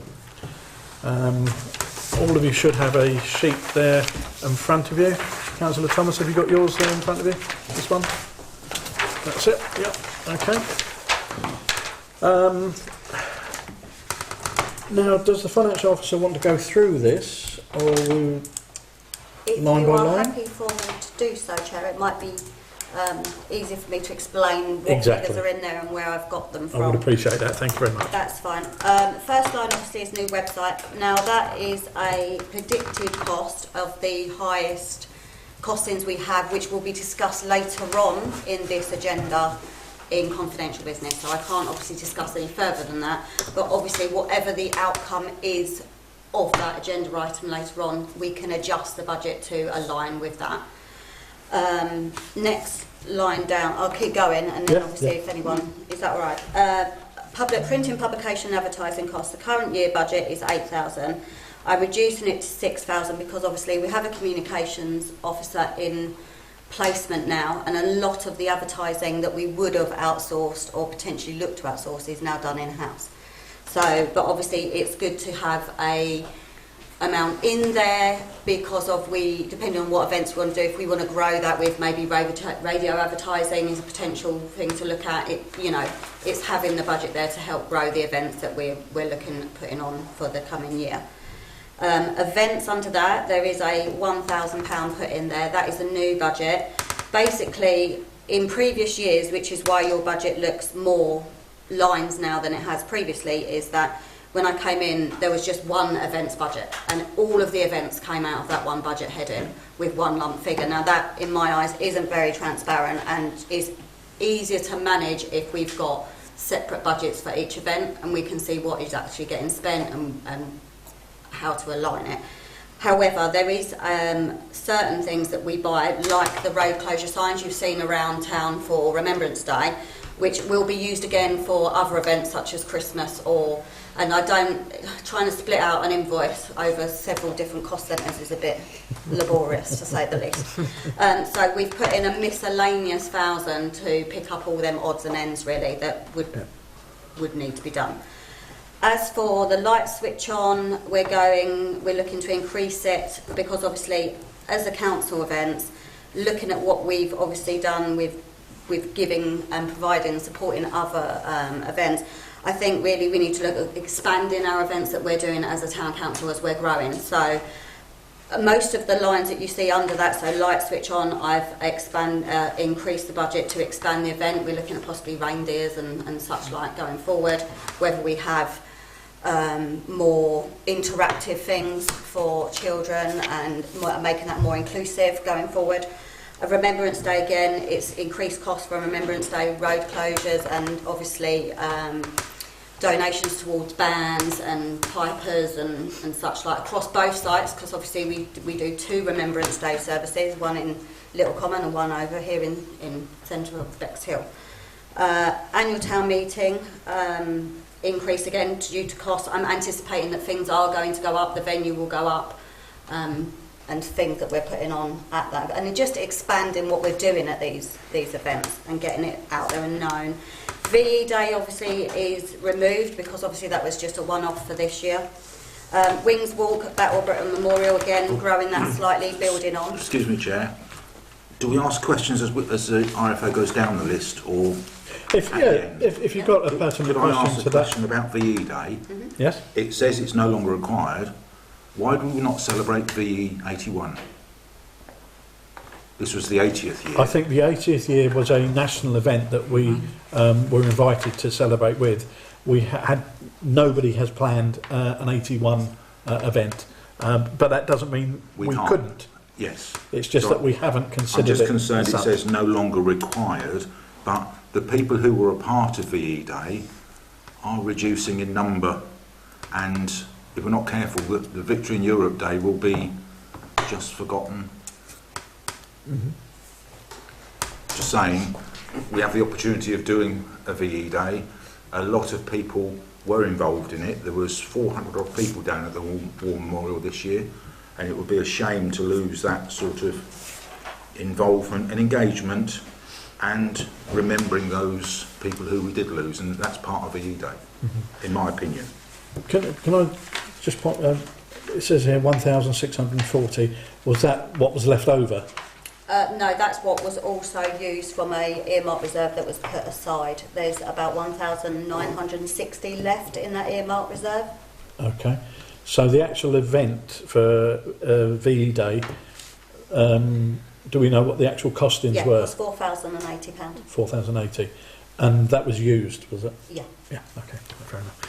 S1: All of you should have a sheet there in front of you. Councillor Thomas, have you got yours there in front of you? This one? That's it? Yep. Okay. Now, does the financial officer want to go through this, or will
S9: If
S1: line
S9: you
S1: by
S9: are
S1: line?
S9: happy for me to do so, Chair, it might be easier for me to explain what
S1: Exactly.
S9: figures are in there and where I've got them
S1: I
S9: from.
S1: would appreciate that. Thank you very much.
S9: That's fine. First line obviously is new website. Now that is a predicted cost of the highest costings we have, which will be discussed later on in this agenda in confidential business. So I can't obviously discuss any further than that. But obviously whatever the outcome is of that agenda item later on, we can adjust the budget to align with that. Next line down, I'll keep going, and then obviously if anyone, is that all right? Public printing, publication, advertising costs. The current year budget is 8,000. I'm reducing it to 6,000 because obviously we have a communications officer in placement now, and a lot of the advertising that we would have outsourced or potentially looked to outsource is now done in-house. So, but obviously it's good to have a amount in there because of depending on what events we want to do, if we want to grow that with maybe radio advertising is a potential thing to look at. It's having the budget there to help grow the events that we're looking at putting on for the coming year. Events under that, there is a £1,000 put in there. That is a new budget. Basically, in previous years, which is why your budget looks more lines now than it has previously, is that when I came in, there was just one events budget, and all of the events came out of that one budget heading with one lump figure. Now that, in my eyes, isn't very transparent and is easier to manage if we've got separate budgets for each event and we can see what is actually getting spent and how to align it. However, there is certain things that we buy, like the road closure signs you've seen around town for Remembrance Day, which will be used again for other events such as Christmas and trying to split out an invoice over several different cost centres is a bit laborious to say the least. So we've put in a miscellaneous 1,000 to pick up all them odds and ends really that would need to be done. As for the light switch on, we're looking to increase it because obviously as a council events, looking at what we've obviously done with giving and providing and supporting other events, I think really we need to look at expanding our events that we're doing as a town council as we're growing. So most of the lines that you see under that, so light switch on, I've increased the budget to expand the event. We're looking at possibly reindeers and such like going forward, whether we have more interactive things for children and making that more inclusive going forward. Remembrance Day again, it's increased costs for Remembrance Day road closures and obviously donations towards bands and pipers and such like across both sites because obviously we do 2 Remembrance Day services, one in Little Common and one over here in centre of Bexhill. Annual town meeting, increase again due to cost. I'm anticipating that things are going to go up, the venue will go up and things that we're putting on at that. And just expanding what we're doing at these events and getting it out there and known. VE Day obviously is removed because obviously that was just a one-off for this year. Wings Walk at Battle Britain Memorial again, growing that slightly, building on.
S6: Excuse me, Chair. Do we ask questions as the RFO goes down the list, or
S1: if you've got a pertinent
S6: could I
S1: question
S6: ask
S1: to
S6: a
S1: that?
S6: question about VE Day?
S1: Yes.
S6: It says it's no longer required. Why do we not celebrate VE 81? This was the 80th year.
S1: I think the 80th year was a national event that we were invited to celebrate with. We had nobody has planned an 81 event, but that doesn't mean we
S6: can't.
S1: couldn't.
S6: Yes.
S1: It's just that we haven't considered
S6: I'm just
S1: it.
S6: concerned it
S1: as
S6: says
S1: such.
S6: no longer required, but the people who were a part of VE Day are reducing in number, and if we're not careful, the Victory in Europe Day will be just forgotten. Just saying, we have the opportunity of doing a VE Day. A lot of people were involved in it. There was 400 odd people down at the War Memorial this year, and it would be a shame to lose that sort of involvement and engagement and remembering those people who we did lose, and that's part of VE Day, in my opinion.
S1: Can I just point, it says here 1,640, was that what was left over?
S9: No, that's what was also used from a earmark reserve that was put aside. There's about 1,960 left in that earmark reserve.
S1: Okay, so the actual event for VE Day, do we know what the actual costings
S9: Yeah, it
S1: were?
S9: was £4,080.
S1: 4,080, and that was used, was it?
S9: Yeah.
S1: Yeah, okay, fair enough.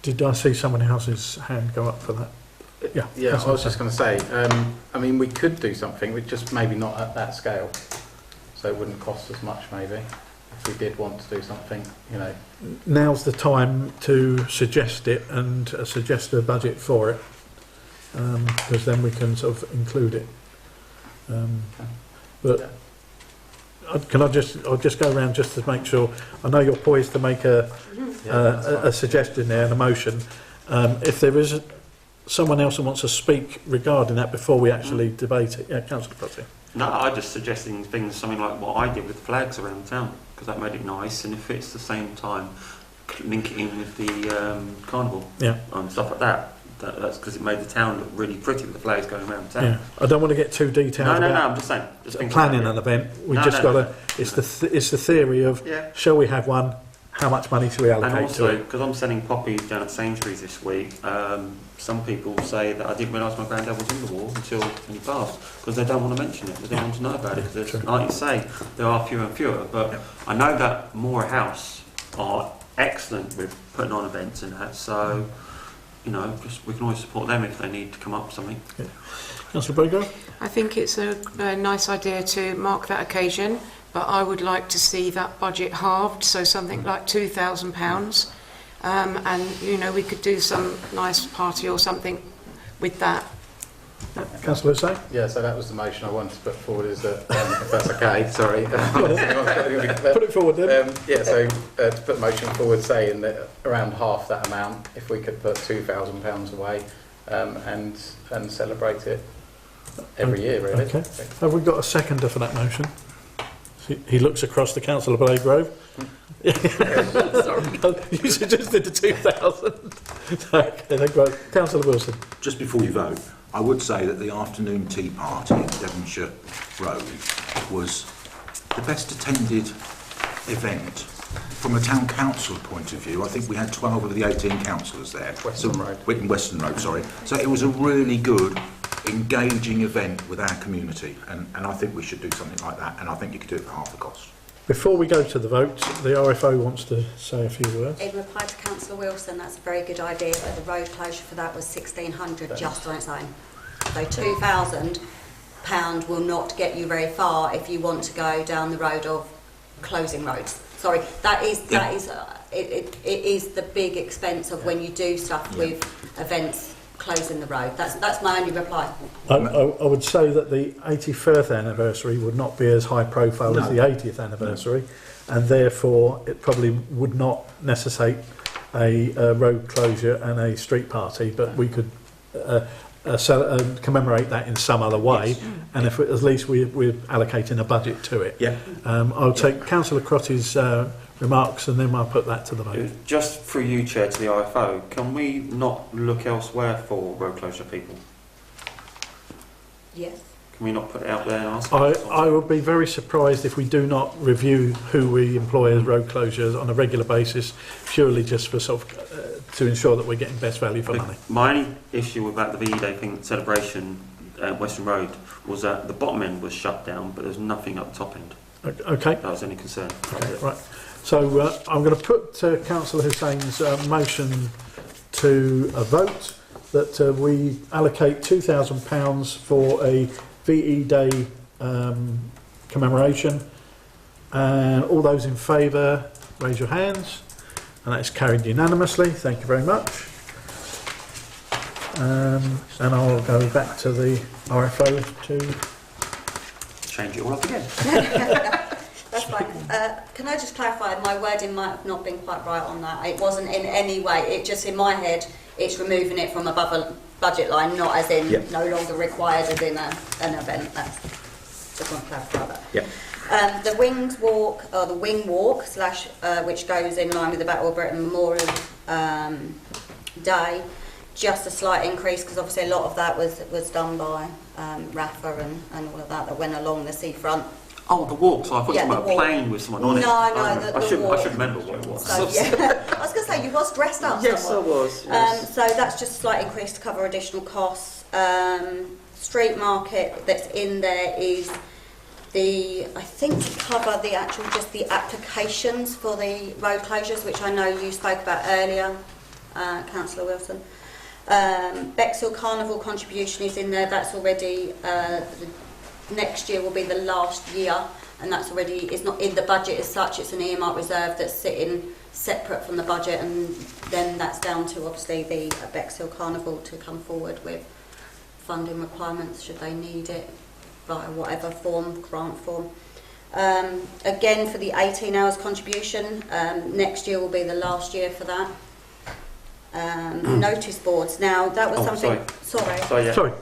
S1: Did I see someone else's hand go up for that? Yeah,
S5: Yeah,
S1: that's
S5: I was
S1: what
S5: just going to say, I mean, we could do something, but just maybe not at that scale. So it wouldn't cost as much, maybe, if we did want to do something, you know.
S1: Now's the time to suggest it and suggest a budget for it, because then we can sort of include it. But I'll just go around just to make sure. I know you're poised to make a suggestion there and a motion. If there is someone else who wants to speak regarding that before we actually debate it, yeah, Councillor Crotty.
S8: No, I'm just suggesting things, something like what I did with the flags around town, because that made it nice, and if it's the same time, link it in with the carnival and stuff like that. That's because it made the town look really pretty with the flags going around town.
S1: Yeah, I don't want to get too detailed.
S8: No,
S1: about
S8: I'm just saying. Just
S1: planning an event. We just got to. It's the theory of shall we have one? How much money should we allocate
S8: and also,
S1: to it?
S8: because I'm selling poppies down at Sainsbury's this week, some people say that I didn't realise my granddad was in the war until he passed, because they don't want to mention it, they don't want to know about it, because like you say, there are fewer and fewer, but I know that Moore House are excellent with putting on events and that, so you know, we can always support them if they need to come up with something.
S1: Yeah. Councillor Bogo?
S7: I think it's a nice idea to mark that occasion, but I would like to see that budget halved, so something like £2,000, and you know, we could do some nice party or something with that.
S1: Councillor Say?
S5: Yeah, so that was the motion I wanted to put forward, is that, if that's okay, sorry.
S1: Put it forward then.
S5: Yeah, so to put the motion forward saying that around half that amount, if we could put £2,000 away and celebrate it every year, really.
S1: Okay. Have we got a seconder for that motion? He looks across the Councillor Blagrove. You suggested the 2,000. Okay, then great. Councillor Wilson.
S6: Just before you vote, I would say that the afternoon tea party at Devonshire Road was the best attended event from a town council point of view. I think we had 12 of the 18 councillors there.
S5: Western
S6: Road, sorry. So it was a really good, engaging event with our community, and I think we should do something like that, and I think you could do it for half the cost.
S1: Before we go to the vote, the RFO wants to say a few words.
S9: In reply to Councillor Wilson, that's a very good idea, but the road closure for that was £1,600 just on its own. So £2,000 will not get you very far if you want to go down the road of closing roads. Sorry, it is the big expense of when you do stuff with events closing the road. That's my only reply.
S1: I would say that the 81st anniversary would not be as high profile as the 80th anniversary, and therefore it probably would not necessitate a road closure and a street party, but we could commemorate that in some other way, and if at least we're allocating a budget to it.
S6: Yeah.
S1: I'll take Councillor Crotty's remarks and then I'll put that to the vote.
S8: Just through you, Chair, to the IFO, can we not look elsewhere for road closure people?
S9: Yes.
S8: Can we not put it out there and ask?
S1: I would be very surprised if we do not review who we employ as road closures on a regular basis, purely just for to ensure that we're getting best value for money.
S8: My only issue about the VE Day thing celebration at Western Road was that the bottom end was shut down, but there's nothing up the top end.
S1: Okay.
S8: That was any concern.
S1: Okay, right. So I'm going to put Councillor Hussein's motion to a vote that we allocate £2,000 for a VE Day commemoration. And all those in favour, raise your hands. And that is carried unanimously. Thank you very much. And I'll go back to the RFO to
S8: change it all up again.
S9: That's fine. Can I just clarify? My wording might have not been quite right on that. It wasn't in any way. It just in my head, it's removing it from above a budget line, not as in no longer required as in an event. That's just want to clarify that.
S6: Yep.
S9: The Wings Walk, or the Wing Walk slash, which goes in line with the Battle of Britain Memorial Day, just a slight increase because obviously a lot of that was done by RAFA and all of that went along the seafront.
S8: Oh, the walk. So I thought you were a plane with someone on it.
S9: No,
S8: I should remember what it was.
S9: So, yeah. I was going to say, you was dressed up.
S8: Yes,
S9: somewhat.
S8: I was. Yes.
S9: So that's just a slight increase to cover additional costs. Street market that's in there is I think to cover the actual, just the applications for the road closures, which I know you spoke about earlier, Councillor Wilson. Bexhill Carnival contribution is in there. That's already, next year will be the last year, and that's already, it's not in the budget as such, it's an earmark reserve that's sitting separate from the budget, and then that's down to obviously the Bexhill Carnival to come forward with funding requirements should they need it via whatever form, grant form. Again, for the 18 hours contribution, next year will be the last year for that. Notice boards. Now, that was something... Sorry.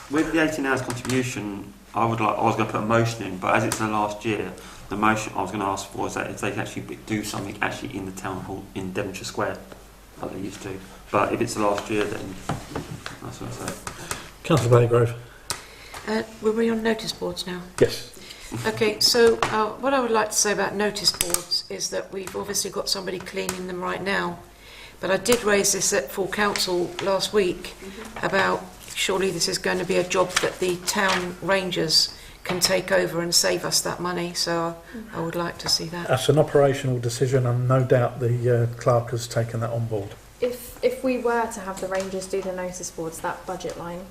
S8: With the 18 hours contribution, I was going to put a motion in, but as it's the last year, the motion I was going to ask for is that if they can actually do something actually in the town hall in Devonshire Square, like they used to. But if it's the last year, then that's what I say.
S1: Councillor Baygrove.
S7: Were we on notice boards now?
S1: Yes.
S7: Okay, so what I would like to say about notice boards is that we've obviously got somebody cleaning them right now, but I did raise this at full council last week about surely this is going to be a job that the town rangers can take over and save us that money, so I would like to see that.
S1: That's an operational decision, and no doubt the clerk has taken that on board.
S4: If we were to have the rangers do the notice boards, that budget line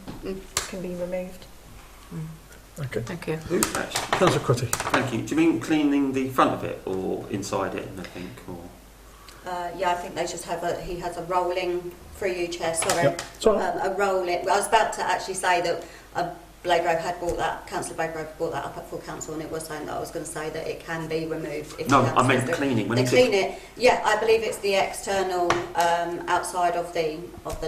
S4: can be removed.
S1: Okay.
S7: Thank you.
S1: Councillor Crotty.
S8: Thank you. Do you mean cleaning the front of it or inside it, I think? Or?
S9: Yeah, I think they just have he has a rolling, through you, Chair, sorry.
S1: Yep.
S9: A rolling, I was about to actually say that Blagrove had brought that, Councillor Blagrove brought that up at full council, and it was saying that I was going to say that it can be removed. If
S8: no, I meant cleaning.
S9: When clean it, yeah, I believe it's the external outside of the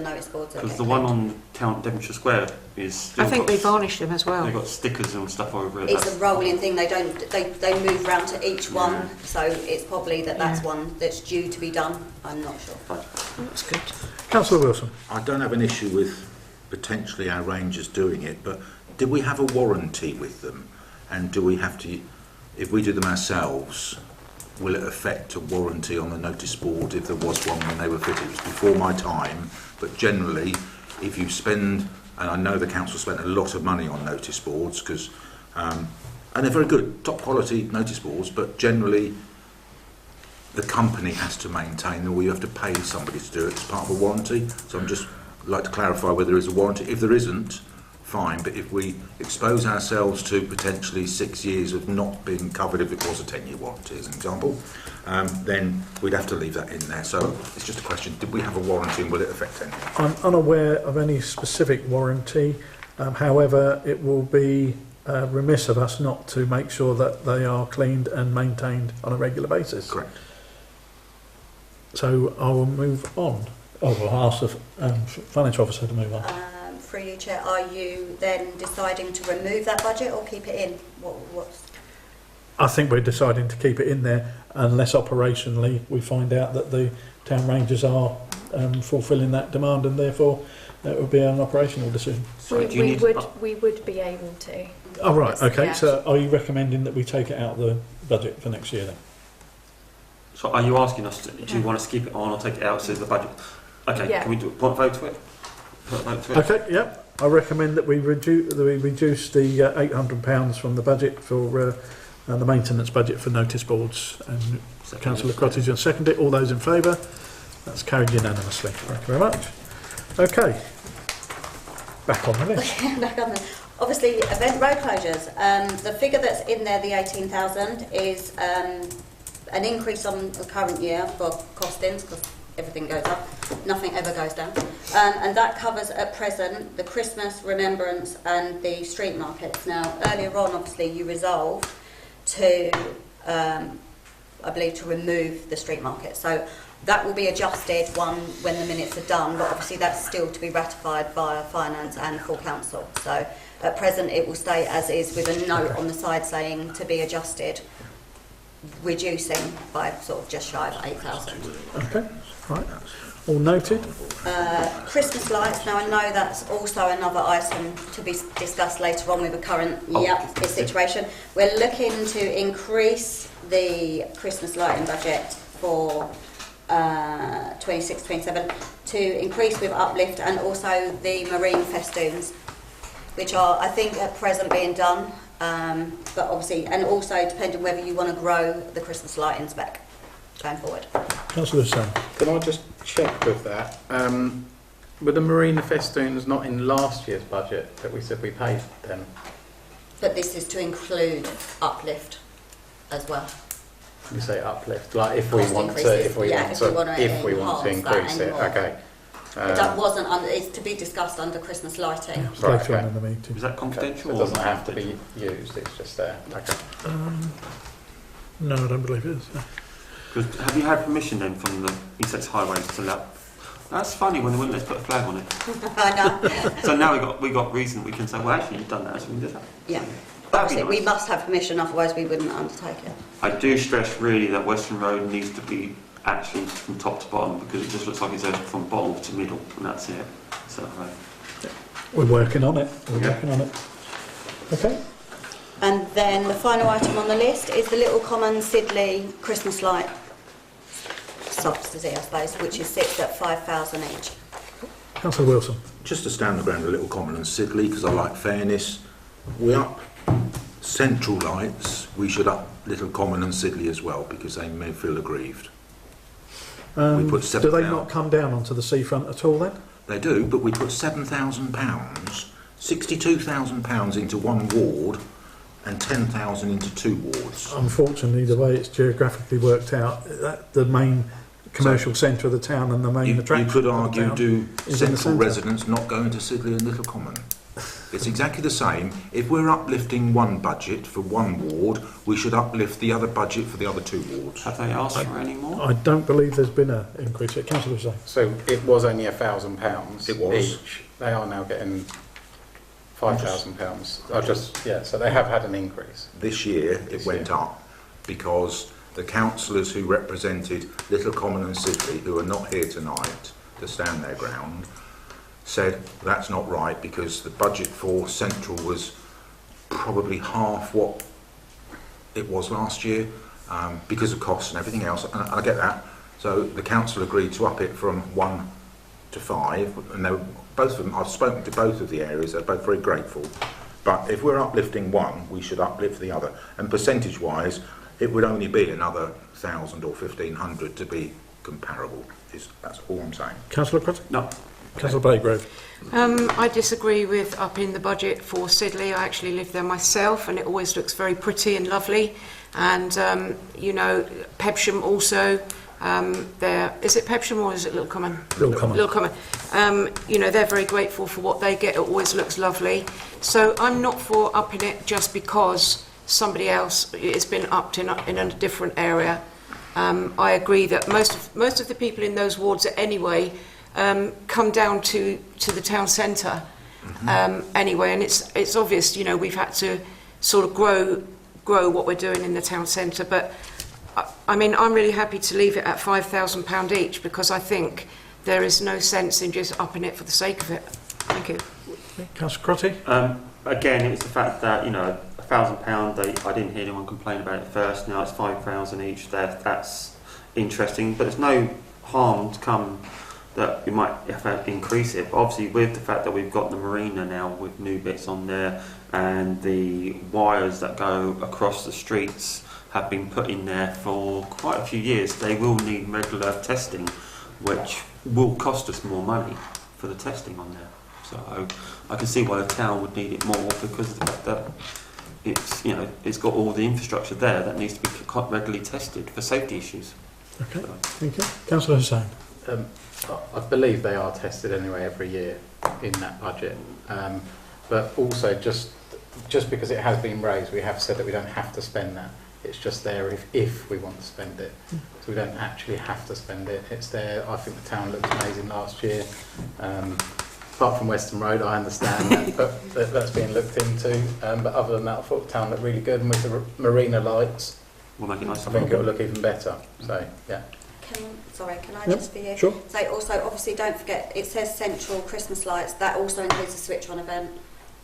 S9: notice boards.
S8: Because the one on town Devonshire Square is.
S7: I think they varnished them as well.
S8: They've got stickers and stuff over it.
S9: It's a rolling thing. They move round to each one, so it's probably that's one that's due to be done. I'm not sure.
S7: That's good.
S1: Councillor Wilson.
S6: I don't have an issue with potentially our rangers doing it, but do we have a warranty with them? And do we have to, if we do them ourselves, will it affect a warranty on the notice board if there was one when they were fitted? It was before my time, but generally, if you spend, and I know the council spent a lot of money on notice boards, because, and they're very good, top quality notice boards, but generally the company has to maintain them, or you have to pay somebody to do it as part of a warranty. So I'm just like to clarify whether there is a warranty. If there isn't, fine, but if we expose ourselves to potentially 6 years of not being covered, if it was a 10-year warranty as an example, then we'd have to leave that in there. So it's just a question, did we have a warranty and will it affect anything?
S1: I'm unaware of any specific warranty, however it will be remiss of us not to make sure that they are cleaned and maintained on a regular basis.
S6: Correct.
S1: So I will move on. I'll ask the financial officer to move on.
S9: Through you, Chair, are you then deciding to remove that budget or keep it in? What's?
S1: I think we're deciding to keep it in there unless operationally we find out that the town rangers are fulfilling that demand, and therefore that would be an operational decision.
S4: We would be able to.
S1: Oh right, okay.
S4: Yeah.
S1: So are you recommending that we take it out of the budget for next year then?
S8: So are you asking us, do you want us to keep it on or take it out to the budget? Okay, Can we do a point vote to it?
S1: Okay, yeah. I recommend that we reduce the £800 from the budget for the maintenance budget for notice boards. And Councillor Crotty will second it. All those in favour? That's carried unanimously. Thank you very much. Okay. Back on the list.
S9: Back on there. Obviously, event road closures. The figure that's in there, the 18,000, is an increase on the current year for costings, because everything goes up, nothing ever goes down. And that covers at present the Christmas, Remembrance and the street markets. Now, earlier on, obviously, you resolved to, I believe, to remove the street market. So that will be adjusted when the minutes are done, but obviously that's still to be ratified via finance and full council. So at present it will stay as is with a note on the side saying to be adjusted, reducing by sort of just shy of 8,000.
S1: Okay, right. All noted.
S9: Christmas lights, now I know that's also another item to be discussed later on with the current situation. We're looking to increase the Christmas lighting budget for 26-27 to increase with uplift, and also the marine festoons, which are, I think, at present being done, but obviously, and also depending whether you want to grow the Christmas lighting spec going forward.
S1: Councillor Hussain.
S5: Can I just check with that? Were the marine festoons not in last year's budget that we said we paid them?
S9: But this is to include uplift as well.
S5: You say uplift, like if we
S9: Cost
S5: want
S9: increases.
S5: to, if we want to
S9: enhance that
S5: increase it.
S9: anymore.
S5: Okay.
S9: But that wasn't under, it's to be discussed under Christmas lighting.
S1: Yeah,
S5: Right,
S1: later on
S5: okay.
S1: in the meeting.
S8: Was that
S5: Okay.
S8: confidential?
S5: It
S8: or
S5: doesn't
S8: not
S5: have to be
S8: confidential?
S5: used. It's just there. Okay.
S1: No, I don't believe it is.
S8: 'Cause have you had permission then from the Essex Highways to let? That's funny when they wouldn't let us put a flag on it.
S9: I know.
S8: So now we got reason we can say, well, actually you've done that, so we can do that.
S9: Yeah.
S8: That'd be
S9: Obviously, we
S8: nice.
S9: must have permission, otherwise we wouldn't undertake it.
S8: I do stress really that Western Road needs to be actually from top to bottom, because it just looks like it's from bottom to middle, and that's it. So
S1: We're working on it. We're
S8: Yeah.
S1: working on it. Okay.
S9: And then the final item on the list is the Little Common Sidley Christmas light subsidy, I suppose, which is sits at 5,000 each.
S1: Councillor Wilson.
S6: Just to stand the ground a little common and Sidley, because I like fairness. We up central lights, we should up Little Common and Sidley as well, because they may feel aggrieved. We put
S1: Do they
S6: 7,000.
S1: not come down onto the seafront at all then?
S6: They do, but we put £7,000, £62,000 into one ward and 10,000 into two wards.
S1: Unfortunately, the way it's geographically worked out, the main commercial centre of the town and the main
S6: You
S1: attraction
S6: could
S1: of the
S6: argue,
S1: town
S6: do
S1: is in the
S6: central
S1: centre.
S6: residents not go into Sidley and Little Common? It's exactly the same. If we're uplifting one budget for one ward, we should uplift the other budget for the other two wards.
S8: have they asked for any more?
S1: I don't believe there's been an increase yet. Councillor Hussain.
S5: So it was only £1,000
S6: It was.
S5: each. They are now getting £5,000. So they have had an increase.
S6: This year it
S5: This
S6: went
S5: year.
S6: up because the councillors who represented Little Common and Sidley, who are not here tonight to stand their ground, said that's not right because the budget for Central was probably half what it was last year because of costs and everything else, and I get that. So the council agreed to up it from 1 to 5, and they were, both of them, I've spoken to both of the areas, they're both very grateful. But if we're uplifting one, we should uplift the other. And percentage-wise, it would only be another 1,000 or 1,500 to be comparable. That's all I'm saying.
S1: Councillor Crotty?
S8: No.
S1: Councillor Baygrove?
S7: I disagree with upping the budget for Sidley. I actually live there myself, and it always looks very pretty and lovely. And Pebsham also. Is it Pebsham or is it Little Common?
S1: Little Common.
S7: Little Common. They're very grateful for what they get. It always looks lovely. So I'm not for upping it just because somebody else it's been upped in a different area. I agree that most of the people in those wards anyway come down to the town centre anyway, and it's obvious. We've had to sort of grow what we're doing in the town centre, but I'm really happy to leave it at £5,000 each because I think there is no sense in just upping it for the sake of it. Thank you.
S1: Councillor Crotty?
S8: Again, it's the fact that £1,000. I didn't hear anyone complain about it first. Now it's 5,000 each. That's interesting, but there's no harm to come that we might have to increase it. But obviously, with the fact that we've got the marina now with new bits on there, and the wires that go across the streets have been put in there for quite a few years, they will need regular testing, which will cost us more money for the testing on there. So I can see why the town would need it more because of the fact that it's got all the infrastructure there that needs to be regularly tested for safety issues.
S1: Okay, thank you. Councillor Hussain?
S5: I believe they are tested anyway every year in that budget. But also just just because it has been raised, we have said that we don't have to spend that. It's just there if we want to spend it. So we don't actually have to spend it. It's there. I think the town looked amazing last year. Apart from Western Road, I understand that's being looked into. But other than that, I thought the town looked really good. And with the marina lights,
S8: We'll make it nice.
S5: I think it'll look even better. So, yeah.
S9: Can I
S1: Yep,
S9: just for you?
S1: sure.
S9: So also, obviously, don't forget, it says Central Christmas lights. That also includes the switch on event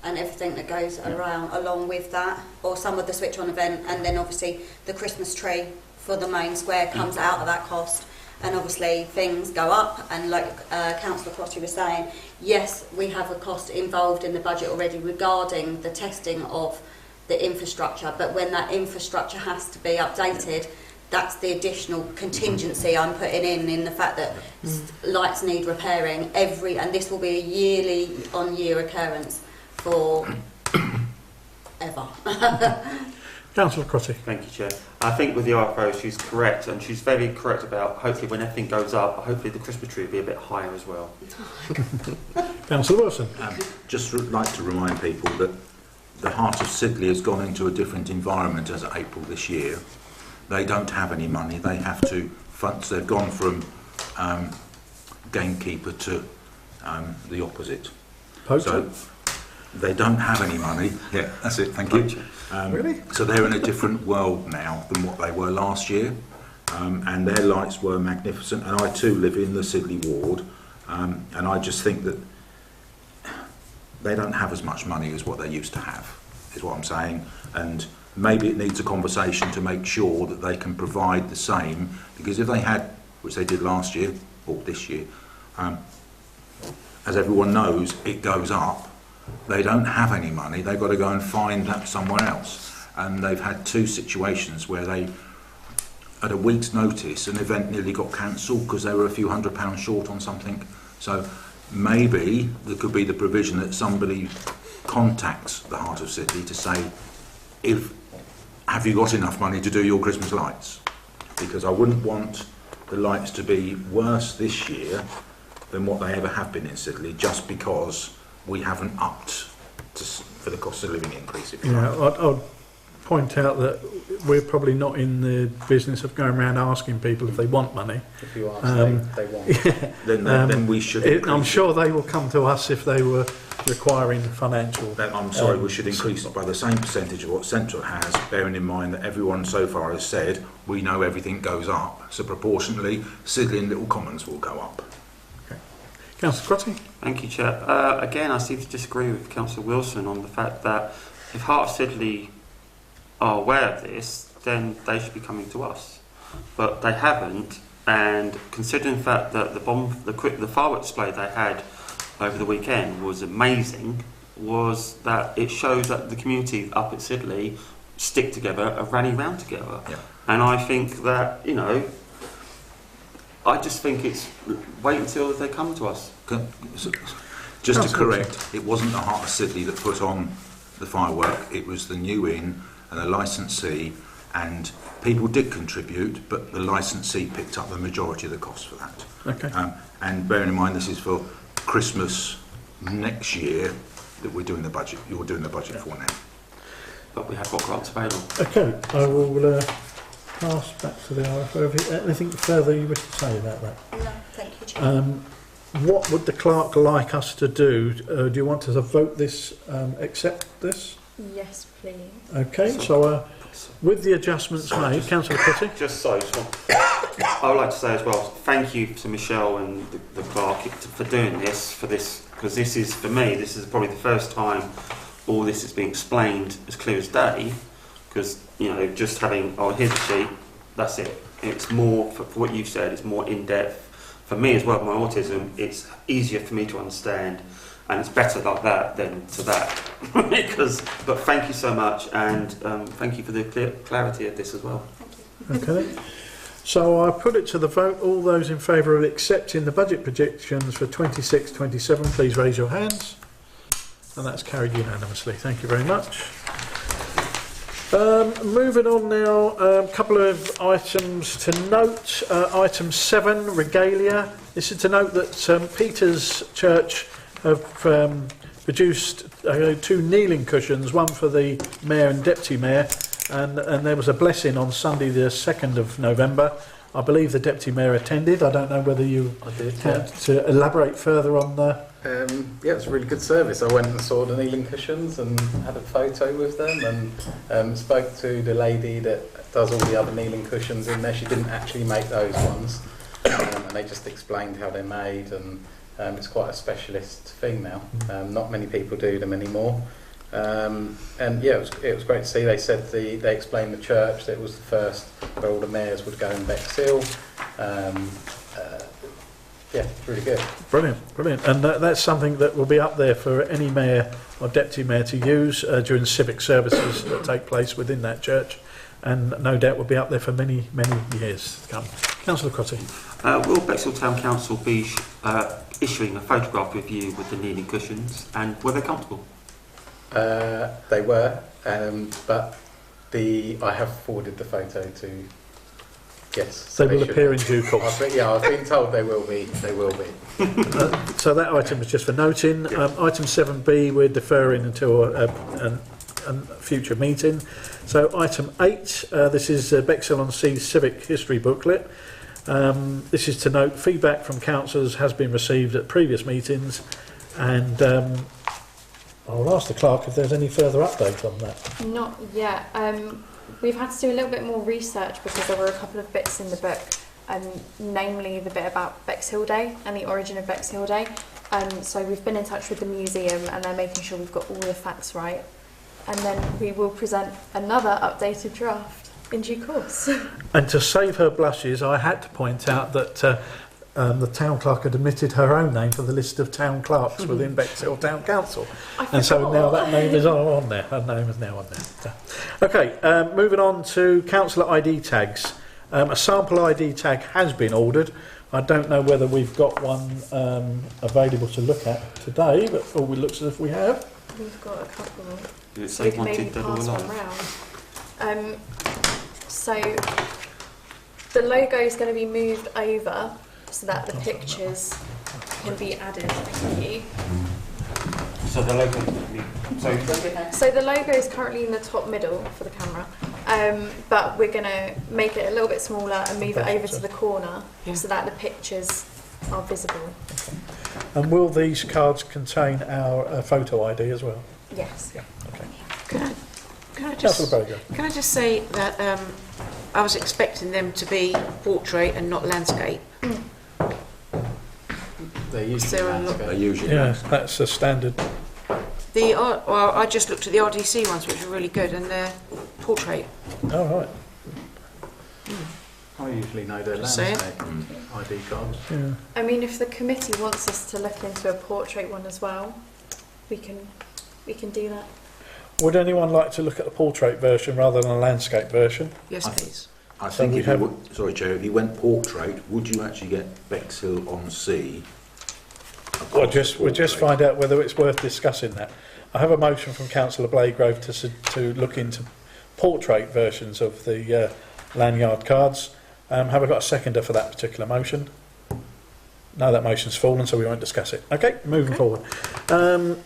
S9: and everything that goes around along with that, or some of the switch on event, and then obviously the Christmas tree for the main square comes out of that cost. And obviously things go up, and like Councillor Crotty was saying, yes, we have a cost involved in the budget already regarding the testing of the infrastructure, but when that infrastructure has to be updated, that's the additional contingency I'm putting in the fact that lights need repairing and this will be a yearly on year occurrence for ever.
S1: Councillor Crotty.
S8: Thank you, Chair. I think with the RFO, she's correct, and she's very correct about hopefully when everything goes up, hopefully the Christmas tree will be a bit higher as well.
S1: Councillor Wilson.
S6: Just like to remind people that the Heart of Sidley has gone into a different environment as of April this year. They don't have any money. They have to fund. So they've gone from gamekeeper to the opposite.
S1: Poacher.
S6: So they don't have any money. Yeah, that's it. Thank you.
S1: Really?
S6: So they're in a different world now than what they were last year. And their lights were magnificent. And I too live in the Sidley ward. And I just think that they don't have as much money as what they used to have, is what I'm saying. And maybe it needs a conversation to make sure that they can provide the same, because if they had, which they did last year, or this year, as everyone knows, it goes up. They don't have any money, they've got to go and find that somewhere else. And they've had two situations where they, at a week's notice, an event nearly got cancelled because they were a few £100 short on something. So maybe there could be the provision that somebody contacts the Heart of Sidley to say, have you got enough money to do your Christmas lights? Because I wouldn't want the lights to be worse this year than what they ever have been in Sidley, just because we haven't upped for the cost of living increase. If you like.
S1: I'll point out that we're probably not in the business of going around asking people if they want money.
S5: If you ask, they won't.
S6: Then we should.
S1: I'm sure they will come to us if they were requiring financial.
S6: I'm sorry, we should increase it by the same percentage of what Central has, bearing in mind that everyone so far has said we know everything goes up. So proportionally, Sidley and Little Commons will go up.
S1: Okay. Councillor Crotty.
S8: Thank you, Chair. Again, I seem to disagree with Councillor Wilson on the fact that if Heart of Sidley are aware of this, then they should be coming to us. But they haven't, and considering the fact that the firework display they had over the weekend was amazing, was that it shows that the community up at Sidley stick together and rally round together.
S6: Yeah.
S8: And I think that, I just think it's wait until they come to us.
S6: Just to correct, it wasn't the Heart of Sidley that put on the firework, it was the new inn and the licensee, and people did contribute, but the licensee picked up the majority of the cost for that.
S1: Okay.
S6: And bearing in mind this is for Christmas next year that we're doing the budget. You're doing the budget for now.
S8: But we have got grants available.
S1: Okay, I will pass back to the RFO. Anything further you wish to say about that?
S9: No, thank you, Chair.
S1: What would the clerk like us to do? Do you want us to vote this, accept this?
S4: Yes, please.
S1: Okay, so with the adjustments made, Councillor Crotty.
S8: I would like to say as well, thank you to Michelle and the clerk for doing this, because this is, for me, this is probably the first time all this has been explained as clear as day, because, just having, here's a sheet, that's it. It's more, for what you've said, it's more in-depth. For me as well, my autism, it's easier for me to understand, and it's better like that than to that. But thank you so much, and thank you for the clarity of this as well.
S9: Thank you.
S1: Okay. So I put it to the vote. All those in favour of accepting the budget projections for 26-27, please raise your hands. And that's carried unanimously. Thank you very much. Moving on now, a couple of items to note. Item 7, regalia. This is to note that St Peter's Church have produced two kneeling cushions, one for the mayor and deputy mayor, and there was a blessing on Sunday the 2nd of November. I believe the deputy mayor attended. I don't know whether you
S5: I did.
S1: had to elaborate further on the...
S5: Yeah, it was a really good service. I went and saw the kneeling cushions and had a photo with them, and spoke to the lady that does all the other kneeling cushions in there. She didn't actually make those ones, and they just explained how they're made, and it's quite a specialist thing now. Not many people do them anymore. And yeah, it was great to see. They said they explained the church, that it was the first where all the mayors would go in Bexhill. Yeah, it's really good.
S1: Brilliant. And that's something that will be up there for any mayor or deputy mayor to use during civic services that take place within that church, and no doubt will be up there for many years to come. Councillor Crotty.
S8: Will Bexhill Town Council be issuing a photograph review with the kneeling cushions, and were they comfortable?
S5: They were, but I have forwarded the photo to. Yes,
S1: They will
S5: should
S1: appear
S5: be.
S1: in due course.
S5: I've been told they will be. They will be.
S1: So that item was just for noting. Item 7B we're deferring until a future meeting. So item 8, this is Bexhill-on-Sea Civic History Booklet. This is to note feedback from councillors has been received at previous meetings, and I'll ask the clerk if there's any further update on that.
S4: Not yet. We've had to do a little bit more research because there were a couple of bits in the book, namely the bit about Bexhill Day and the origin of Bexhill Day. So we've been in touch with the museum, and they're making sure we've got all the facts right. And then we will present another updated draft in due course.
S1: And to save her blushes, I had to point out that the town clerk had omitted her own name for the list of town clerks within Bexhill Town Council. And so now that name is on there. Her name is now on there. Okay, moving on to councillor ID tags. A sample ID tag has been ordered. I don't know whether we've got one available to look at today, but it looks as if we have.
S4: We've got a couple.
S8: So
S4: We can maybe pass one round. So the logo is going to be moved over so that the pictures can be added. Thank you.
S8: So the logo.
S4: So the logo is currently in the top middle for the camera, but we're going to make it a little bit smaller and move it over to the corner so that the pictures are visible.
S1: And will these cards contain our photo ID as well?
S4: Yes.
S1: Yeah. Okay.
S7: Can I
S1: Councillor Bogan.
S7: Can I just say that I was expecting them to be portrait and not landscape.
S5: They're usually
S7: So,
S5: landscape.
S6: They usually
S1: Yeah, that's a standard.
S7: Well, I just looked at the RDC ones, which were really good, and they're portrait.
S1: Oh, right.
S5: I usually know their
S7: Just saying.
S5: landscape ID cards.
S1: Yeah.
S4: I mean, if the committee wants us to look into a portrait one as well, we can do that.
S1: Would anyone like to look at the portrait version rather than a landscape version?
S7: Yes, please.
S6: I
S1: So
S6: think
S1: we
S6: if
S1: have-
S6: you would, sorry Chair, if you went portrait, would you actually get Bexhill-on-Sea?
S1: We'll just find out whether it's worth discussing that. I have a motion from Councillor Blagrove to look into portrait versions of the lanyard cards. Have I got a seconder for that particular motion? No, that motion's fallen, so we won't discuss it. Okay, moving forward.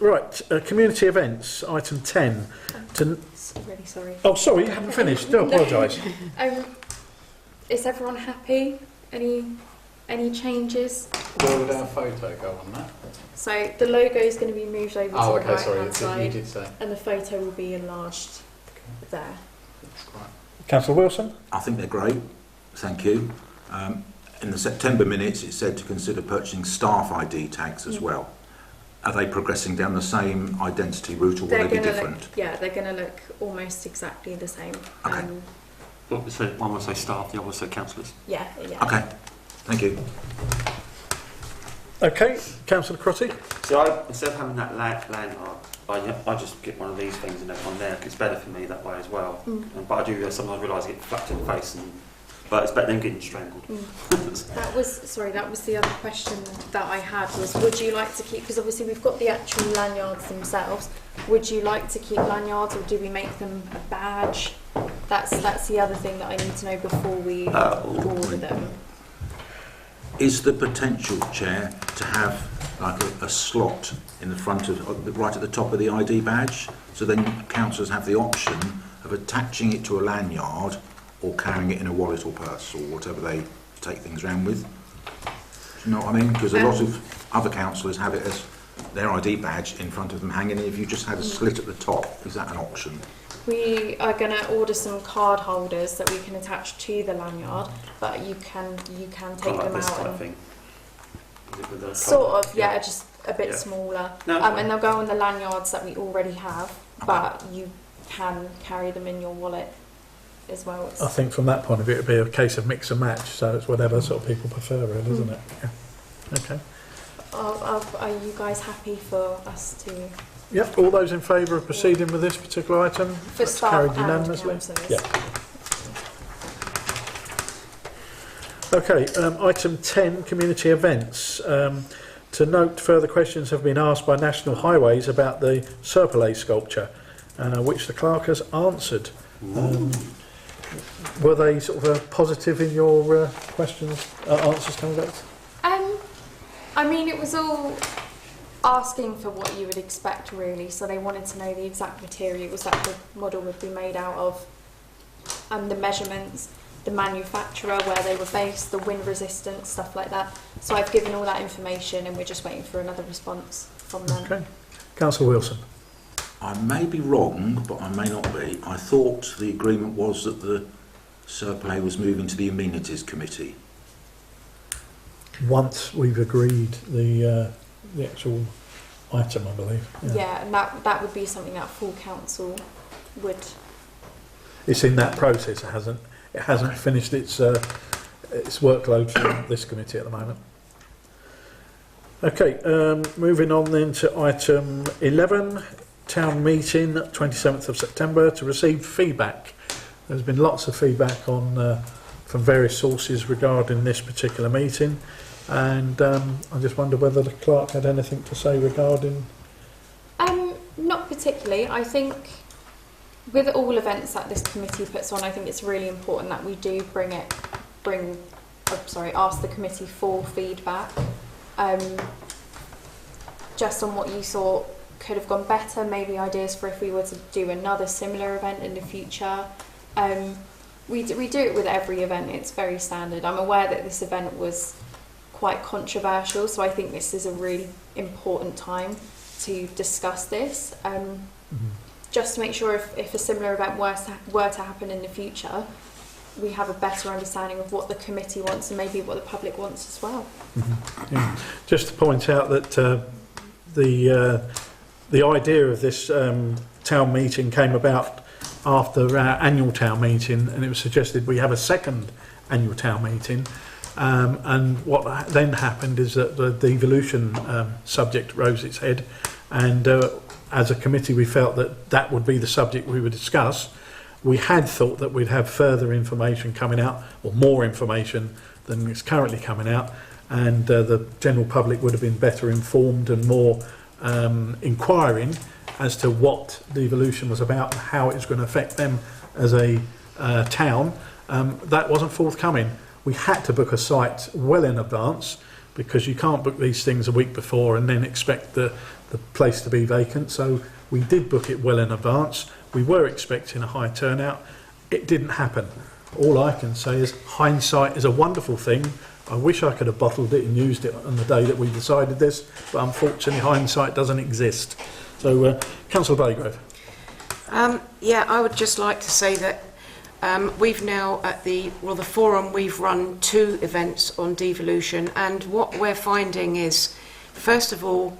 S1: Right, community events, item 10.
S4: Really sorry.
S1: Oh, sorry, you haven't finished. Do apologise.
S4: Is everyone happy? Any changes?
S5: Where would our photo go on that?
S4: So the logo is going to be moved over to the right hand
S5: you
S4: side,
S5: did say.
S4: and the photo will be enlarged there.
S5: That's quite.
S1: Councillor Wilson?
S6: I think they're great, thank you. In the September minutes it said to consider purchasing staff ID tags as well. Are they progressing down the same identity route, or will they be different?
S4: They're going to look almost exactly the same.
S6: Okay.
S8: So one will say staff, the other will say councillors.
S4: Yeah.
S6: Okay, thank you.
S1: Okay, Councillor Crotty?
S8: So instead of having that lanyard, I just get one of these things and have one there, 'cause it's better for me that way as well. But I do sometimes realise I get flapped in the face, but it's better than getting strangled.
S4: That was the other question that I had was, would you like to keep, because obviously we've got the actual lanyards themselves, would you like to keep lanyards, or do we make them a badge? That's the other thing that I need to know before we order them.
S6: Is the potential, Chair, to have like a slot in the front of, right at the top of the ID badge. So then councillors have the option of attaching it to a lanyard or carrying it in a wallet or purse or whatever they take things around with. Do you know what I mean? Because a lot of other councillors have it as their ID badge in front of them hanging. If you just had a slit at the top, is that an option?
S4: We are going to order some card holders that we can attach to the lanyard, but you can take
S8: Like
S4: them
S8: this
S4: out
S8: type
S4: and
S8: thing. Is it with the
S4: sort
S8: colour?
S4: of, yeah, just a bit smaller.
S8: No,
S4: And they'll go on the lanyards that we already have, but you can carry them in your wallet as well.
S1: I think from that point of view, it'd be a case of mix and match, so it's whatever sort of people prefer, really, isn't it? Yeah. Okay.
S4: Are you guys happy for us to...
S1: Yep, all those in favour of proceeding with this particular item?
S4: For
S1: That's
S4: staff
S1: carried
S4: and
S1: unanimously.
S4: councillors.
S1: Yeah. Okay, item 10, community events. To note, further questions have been asked by National Highways about the Serpollet sculpture, which the clerk has answered. Were they sort of positive in your questions, answers coming back?
S4: I mean, it was all asking for what you would expect, really. So they wanted to know the exact materials that the model would be made out of, and the measurements, the manufacturer, where they were based, the wind resistance, stuff like that. So I've given all that information, and we're just waiting for another response from them.
S1: Okay. Councillor Wilson.
S6: I may be wrong, but I may not be. I thought the agreement was that the Serpollet was moving to the Amenities Committee.
S1: Once we've agreed the actual item, I believe.
S4: Yeah, and that would be something that full council would...
S1: It's in that process. It hasn't finished its workload for this committee at the moment. Okay, moving on then to item 11, town meeting, 27th of September, to receive feedback. There's been lots of feedback on from various sources regarding this particular meeting, and I just wonder whether the clerk had anything to say regarding...
S4: Not particularly. I think with all events that this committee puts on, I think it's really important that we do ask the committee for feedback. Just on what you thought could have gone better, maybe ideas for if we were to do another similar event in the future. We do it with every event, it's very standard. I'm aware that this event was quite controversial, so I think this is a really important time to discuss this. Just to make sure if a similar event were to happen in the future, we have a better understanding of what the committee wants and maybe what the public wants as well.
S1: Yeah. Just to point out that the idea of this town meeting came about after our annual town meeting, and it was suggested we have a second annual town meeting. And what then happened is that the devolution subject rose its head, and as a committee we felt that that would be the subject we would discuss. We had thought that we'd have further information coming out, or more information than is currently coming out, and the general public would have been better informed and more inquiring as to what devolution was about and how it was going to affect them as a town. That wasn't forthcoming. We had to book a site well in advance, because you can't book these things a week before and then expect the place to be vacant. So we did book it well in advance. We were expecting a high turnout. It didn't happen. All I can say is hindsight is a wonderful thing. I wish I could have bottled it and used it on the day that we decided this, but unfortunately hindsight doesn't exist. So Councillor Baygrove.
S7: Yeah, I would just like to say that we've now at the forum, we've run 2 events on devolution, and what we're finding is, first of all,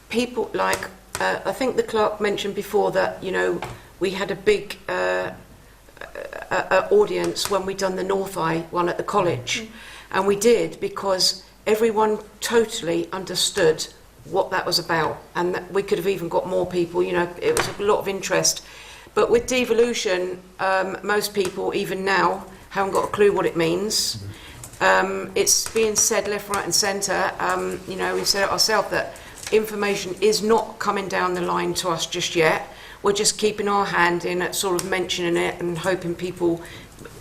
S7: people like I think the clerk mentioned before that, you know, we had a big audience when we done the North Eye one at the college, and we did because everyone totally understood what that was about, and that we could have even got more people. You know, it was a lot of interest. But with devolution, most people, even now, haven't got a clue what it means. It's being said left, right and centre. You know, we've said it ourselves that information is not coming down the line to us just yet. We're just keeping our hand in at sort of mentioning it and hoping people,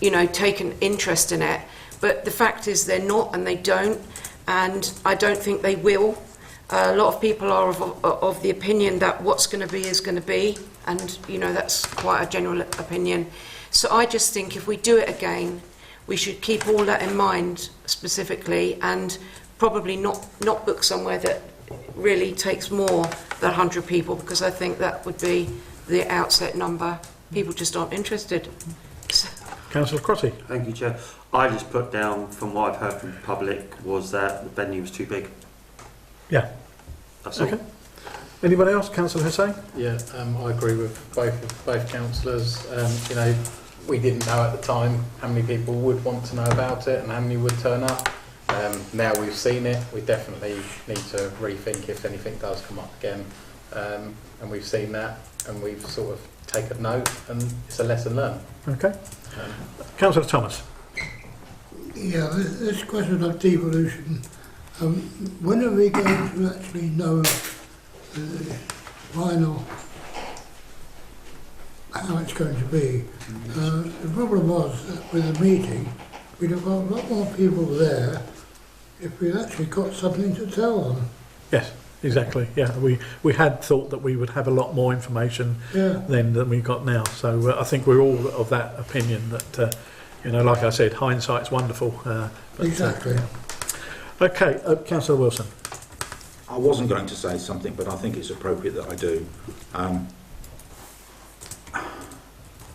S7: you know, take an interest in it. But the fact is they're not, and they don't, and I don't think they will. A lot of people are of the opinion that what's going to be is going to be, and you know that's quite a general opinion. So I just think if we do it again, we should keep all that in mind specifically, and probably not book somewhere that really takes more than 100 people, because I think that would be the outset number. People just aren't interested.
S1: Councillor Crotty.
S8: Thank you, Chair. I just put down, from what I've heard from the public, was that the venue was too big.
S1: Yeah.
S8: That's all.
S1: Okay. Anybody else? Councillor Hussain?
S5: Yeah, I agree with both councillors. You know, we didn't know at the time how many people would want to know about it and how many would turn up. Now we've seen it, we definitely need to rethink if anything does come up again. And we've seen that, and we've sort of taken note, and it's a lesson learned.
S1: Okay. Councillor Thomas.
S10: Yeah, this question of devolution, when are we going to actually know the final how it's going to be? The problem was that with the meeting, we'd have got a lot more people there if we'd actually got something to tell them.
S1: Yes, exactly. Yeah, we had thought that we would have a lot more information then than we got now. So I think we're all of that opinion that, you know, like I said, hindsight's wonderful. But,
S10: exactly.
S1: Okay, Councillor Wilson.
S6: I wasn't going to say something, but I think it's appropriate that I do.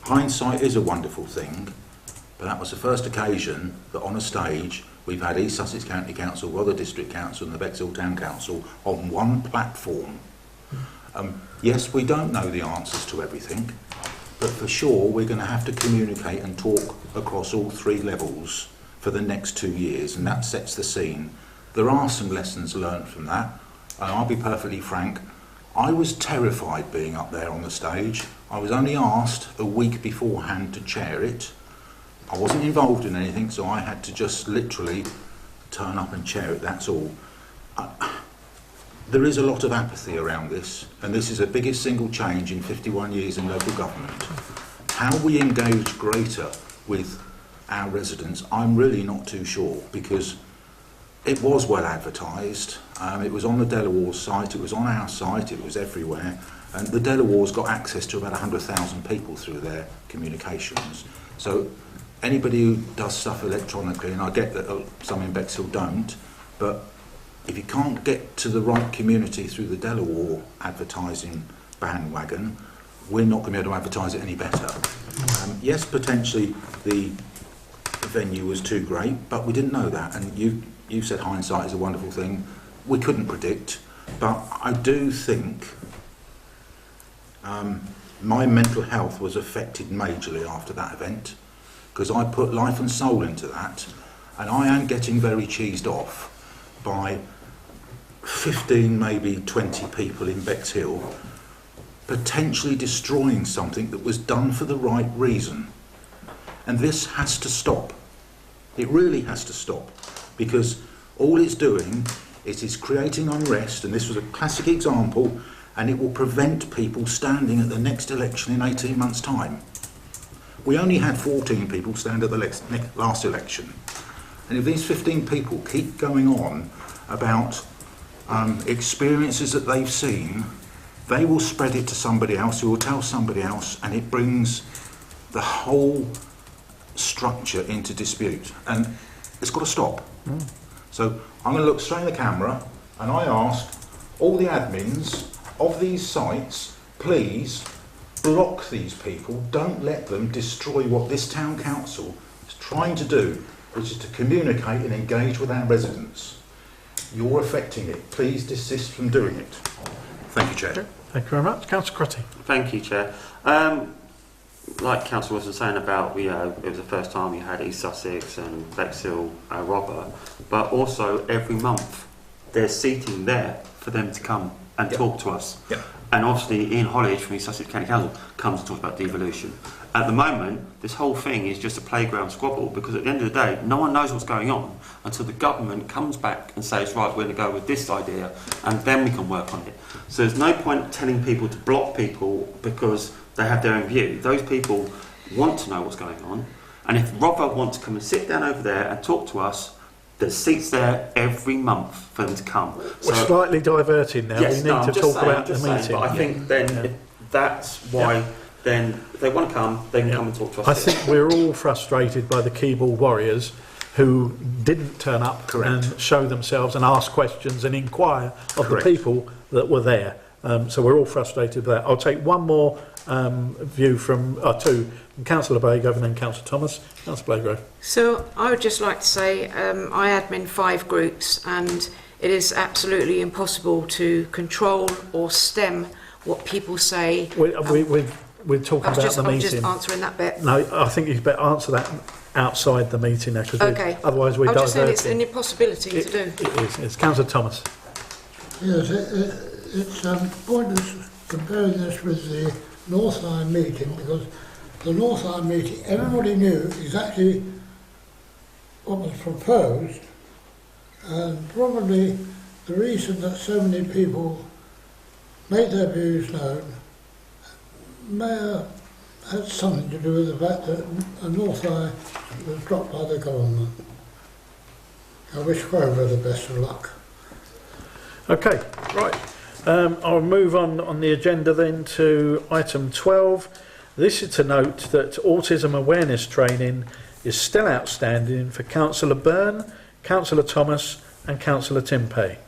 S6: Hindsight is a wonderful thing, but that was the first occasion that on a stage we've had East Sussex County Council, Rother District Council and the Bexhill Town Council on one platform. Yes, we don't know the answers to everything, but for sure we're going to have to communicate and talk across all three levels for the next 2 years, and that sets the scene. There are some lessons learned from that, and I'll be perfectly frank, I was terrified being up there on the stage. I was only asked a week beforehand to chair it. I wasn't involved in anything, so I had to just literally turn up and chair it, that's all. There is a lot of apathy around this, and this is the biggest single change in 51 years in local government. How we engage greater with our residents, I'm really not too sure, because it was well advertised. It was on the Delawar's site, it was on our site, it was everywhere, and the Delawar's got access to about 100,000 people through their communications. So anybody who does stuff electronically, and I get that some in Bexhill don't, but if you can't get to the right community through the Delaware advertising bandwagon, we're not going to be able to advertise it any better. Yes, potentially the venue was too great, but we didn't know that, and you said hindsight is a wonderful thing. We couldn't predict, but I do think my mental health was affected majorly after that event, because I put life and soul into that, and I am getting very cheesed off by 15, maybe 20 people in Bexhill potentially destroying something that was done for the right reason. And this has to stop. It really has to stop, because all it's doing is it's creating unrest, and this was a classic example, and it will prevent people standing at the next election in 18 months' time. We only had 14 people stand at the last election. And if these 15 people keep going on about experiences that they've seen, they will spread it to somebody else who will tell somebody else, and it brings the whole structure into dispute. And it's got to stop. So I'm going to look straight in the camera, and I ask all the admins of these sites, please block these people, don't let them destroy what this town council is trying to do, which is to communicate and engage with our residents. You're affecting it. Please desist from doing it. Thank you, Chair.
S1: Thank you very much. Councillor Crotty.
S8: Thank you, Chair. Like Councillor was saying about, it was the first time we had East Sussex and Bexhill, Robber, but also every month there's seating there for them to come and talk to us.
S6: Yep.
S8: And obviously Ian Hollidge from East Sussex County Council comes and talks about devolution. At the moment, this whole thing is just a playground squabble, because at the end of the day, no one knows what's going on until the government comes back and says, right, we're going to go with this idea, and then we can work on it. So there's no point telling people to block people because they have their own view. Those people want to know what's going on, and if Robert wants to come and sit down over there and talk to us, There's seats there every month for them to come.
S1: We're slightly diverting now.
S8: Yes,
S1: we need to talk about the
S8: saying,
S1: meeting.
S8: but I think then that's why then if they want to come, they can come and talk to us.
S1: I think we're all frustrated by the keyboard warriors who didn't turn up and show themselves and ask questions and inquire of the people that were there. So we're all frustrated with that. I'll take one more view from two, from Councillor Baygrove and then Councillor Thomas. Councillor Baygrove.
S7: So I would just like to say I admin 5 groups, and it is absolutely impossible to control or stem what people say.
S1: We're talking about the meeting.
S7: I'm just answering that bit.
S1: No, I think you better answer that outside the meeting now, because otherwise we're diverting.
S7: I'm just saying it's an impossibility to do.
S1: It is. It's Councillor Thomas.
S10: Yes, it's pointless comparing this with the Northline meeting, because the Northline meeting, everybody knew exactly what was proposed, and probably the reason that so many people made their views known may have had something to do with the fact that a Northline was dropped by the government. I wish Grover the best of luck.
S1: Okay, right. I'll move on the agenda then to item 12. This is to note that autism awareness training is still outstanding for Councillor Byrne, Councillor Thomas and Councillor Timpey.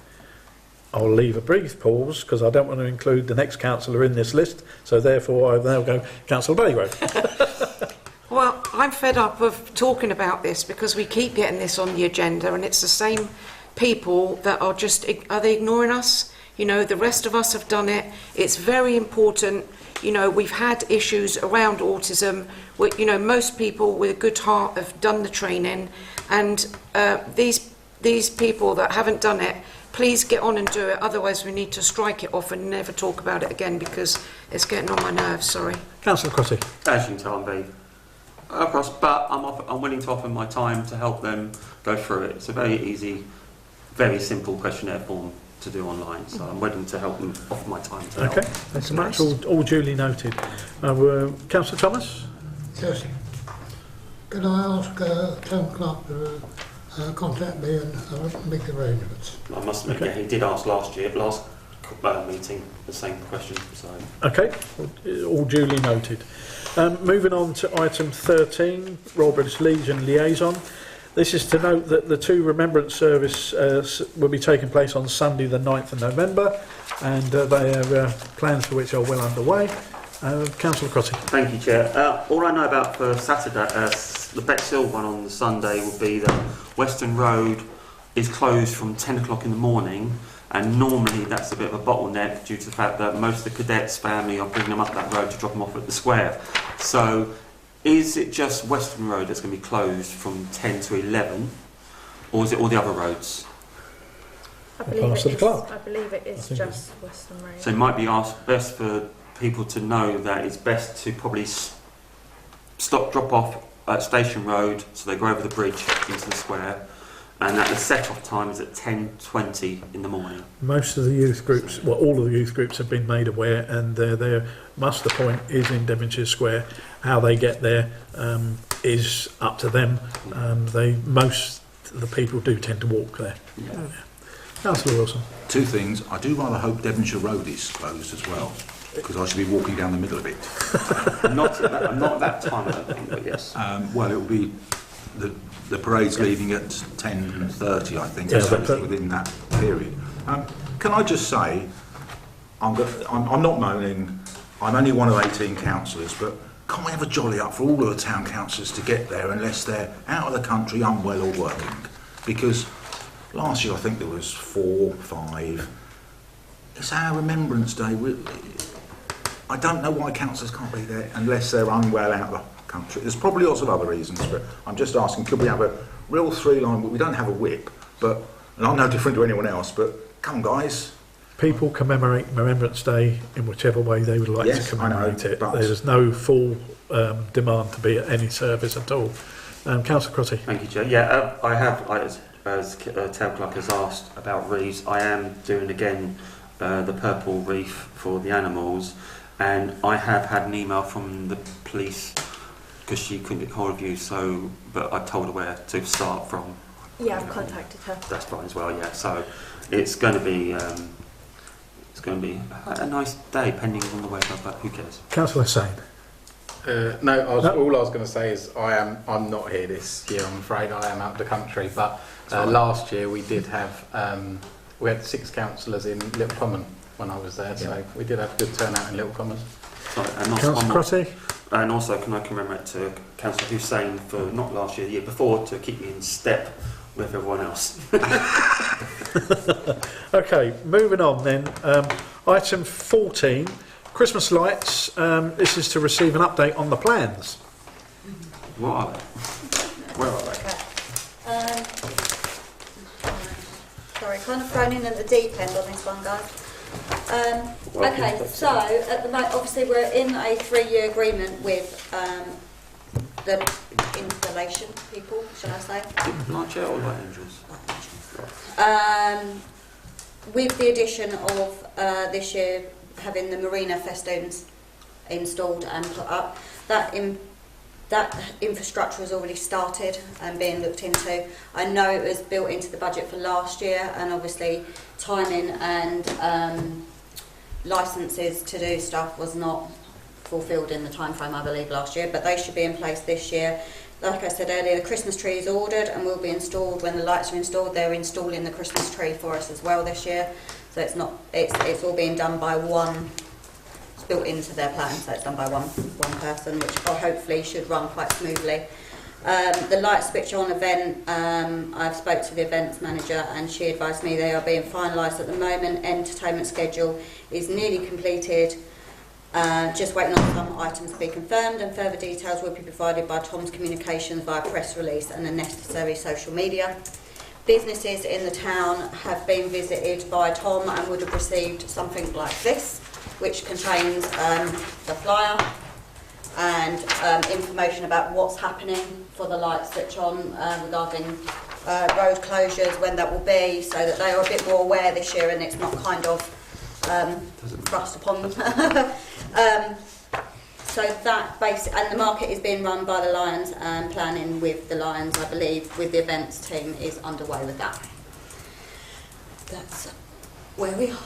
S1: I'll leave a brief pause because I don't want to include the next councillor in this list, so therefore I now go Councillor Baygrove.
S7: Well, I'm fed up of talking about this because we keep getting this on the agenda and it's the same people that are they ignoring us? You know, the rest of us have done it. It's very important. You know, we've had issues around autism. You know, most people with a good heart have done the training, and these people that haven't done it, please get on and do it. Otherwise, we need to strike it off and never talk about it again because it's getting on my nerves. Sorry.
S1: Councillor Crotty.
S8: As you can tell, I'm very across, but I'm willing to offer my time to help them go through it. It's a very easy, very simple questionnaire form to do online, so I'm willing to help them, offer my time to help.
S1: Okay, thanks so much. All duly noted. Councillor Thomas?
S10: Yes. Can I ask Town Clerk to contact me and make arrangements?
S8: I must admit, yeah, he did ask last meeting the same question. So.
S1: Okay, all duly noted. Moving on to item 13, Royal British Legion Liaison. This is to note that the 2 remembrance service will be taking place on Sunday the 9th of November, and they are plans for which are well underway. Councillor Crotty.
S8: Thank you, Chair. All I know about for Saturday, the Bexhill one on the Sunday will be that Western Road is closed from 10 o'clock in the morning, and normally that's a bit of a bottleneck due to the fact that most of the cadets' family are bringing them up that road to drop them off at the square. So is it just Western Road that's going to be closed from 10 to 11, or is it all the other roads?
S4: I believe it is just Western Road.
S8: So it might be best for people to know that it's best to probably drop off at Station Road, so they go over the bridge into the square, and that the set-off time is at 10:20 in the morning.
S1: Most of the youth groups, well, all of the youth groups have been made aware, and their muster point is in Devonshire Square. How they get there is up to them. Most of the people do tend to walk there. Yeah. Councillor Wilson.
S6: 2 things. I do rather hope Devonshire Road is closed as well, because I should be walking down the middle of it.
S8: not at that time, I don't think, but yes.
S6: Well, it will be the parade's leaving at 10:30, I think, so within that period. Can I just say, I'm not moaning. I'm only one of 18 councillors, but can't we have a jolly up for all of the town councillors to get there unless they're out of the country, unwell or working? Because last year I think there was 4, 5. It's our Remembrance Day. I don't know why councillors can't be there unless they're unwell out of the country. There's probably lots of other reasons, but I'm just asking, could we have a real 3-line? We don't have a whip, and I'm no different to anyone else, but come on, guys.
S1: People commemorate Remembrance Day in whichever way they would like to commemorate it. There's no full demand to be at any service at all. Councillor Crotty.
S8: Thank you, Chair. Yeah, I have, as Town Clerk has asked about wreaths, I am doing again the purple wreath for the animals, and I have had an email from the police because she couldn't get hold of you, but I told her where to start from.
S4: Yeah, I've contacted her.
S8: That's fine as well. Yeah. So it's going to be a nice day, depending on the weather. But who cares?
S1: Councillor Sain.
S5: No,
S1: No.
S5: all I was going to say is I'm not here this year. I'm afraid I am out of the country. But
S8: Sorry.
S5: last year we did have we had 6 councillors in Little Common when I was there, so we did have a good turnout in Little Common.
S8: Sorry, and also,
S1: Councillor Crotty.
S8: and also, can I commemorate to Councillor Hussain for not last year, the year before, to keep me in step with everyone else.
S1: Okay, moving on then. Item 14, Christmas lights. This is to receive an update on the plans.
S8: What are they? Where are they?
S9: Sorry, kind of thrown in at the deep end on this one, guys. Okay, so at the moment, obviously we're in a 3-year agreement with the installation people, should I say?
S8: Light or light angels?
S9: With the addition of this year having the marina festoons installed and put up, that infrastructure has already started and being looked into. I know it was built into the budget for last year, and obviously timing and licences to do stuff was not fulfilled in the time frame, I believe, last year, but they should be in place this year. Like I said earlier, the Christmas tree is ordered and will be installed. When the lights are installed, they're installing the Christmas tree for us as well this year. So it's all being done by one. It's built into their plan, so it's done by one person, which hopefully should run quite smoothly. The light switch on event, I've spoke to the events manager and she advised me they are being finalised at the moment. Entertainment schedule is nearly completed. Just waiting on some items to be confirmed, and further details will be provided by Tom's Communications via press release and the necessary social media. Businesses in the town have been visited by Tom and would have received something like this, which contains the flyer and information about what's happening for the light switch on regarding road closures, when that will be, so that they are a bit more aware this year and it's not kind of thrust upon them. So that and the market is being run by the Lions, and planning with the Lions, I believe, with the events team is underway with that. That's where we are.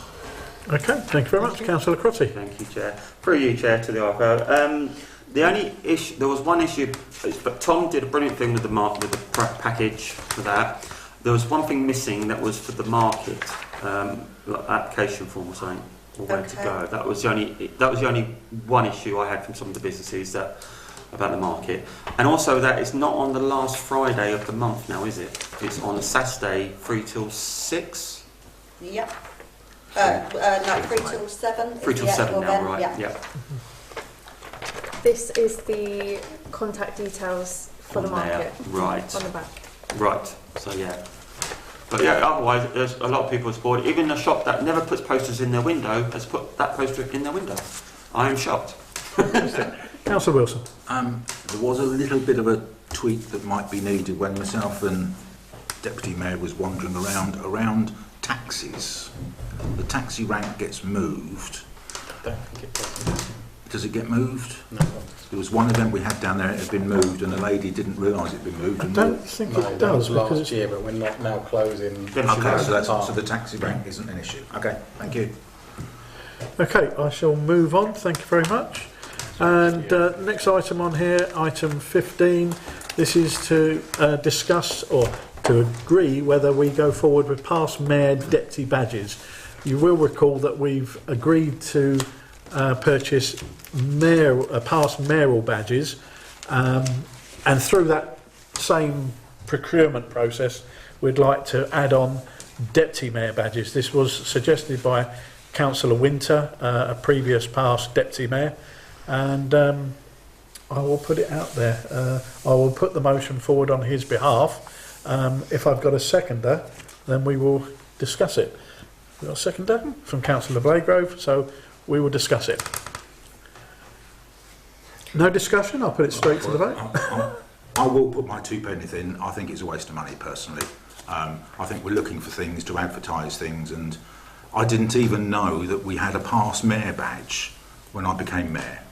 S1: Okay, thank you very much. Councillor Crotty.
S8: Thank you, Chair. Through you, Chair, to the IPO. The only issue, there was one issue, but Tom did a brilliant thing with the package for that. There was one thing missing, that was for the market application form or something, or where to go. That was the only one issue I had from some of the businesses about the market. And also that it's not on the last Friday of the month now, is it? It's on a Saturday, 3 till 6.
S9: Yep. No, 3 till 7.
S8: 3 till 7 now, right?
S9: Yeah.
S4: This is the contact details for the market.
S8: Right.
S4: On the back.
S8: Right. So yeah. But yeah, otherwise there's a lot of people support. Even a shop that never puts posters in their window has put that poster in their window. I am shocked.
S1: Councillor Wilson.
S6: There was a little bit of a tweak that might be needed when myself and Deputy Mayor was wandering around taxis. The taxi rank gets moved.
S5: I don't think it does.
S6: Does it get moved?
S5: No.
S6: There was one event we had down there, it had been moved, and the lady didn't realise it had been moved.
S1: I don't think
S5: No,
S1: it
S5: that
S1: does
S5: was last
S1: because
S5: year, but we're not now closing.
S6: Okay, so the taxi rank isn't an issue. Okay, thank you.
S1: Okay, I shall move on. Thank you very much. And next item on here, item 15. This is to discuss or to agree whether we go forward with past mayor deputy badges. You will recall that we've agreed to purchase past mayoral badges, and through that same procurement process, we'd like to add on deputy mayor badges. This was suggested by Councillor Winter, a previous past deputy mayor, and I will put it out there. I will put the motion forward on his behalf. If I've got a seconder, then we will discuss it. We've got a seconder from Councillor Blagrove, so we will discuss it. No discussion? I'll put it straight to the vote.
S6: I will put my 2 pennies in. I think it's a waste of money, personally. I think we're looking for things to advertise things, and I didn't even know that we had a past mayor badge when I became mayor.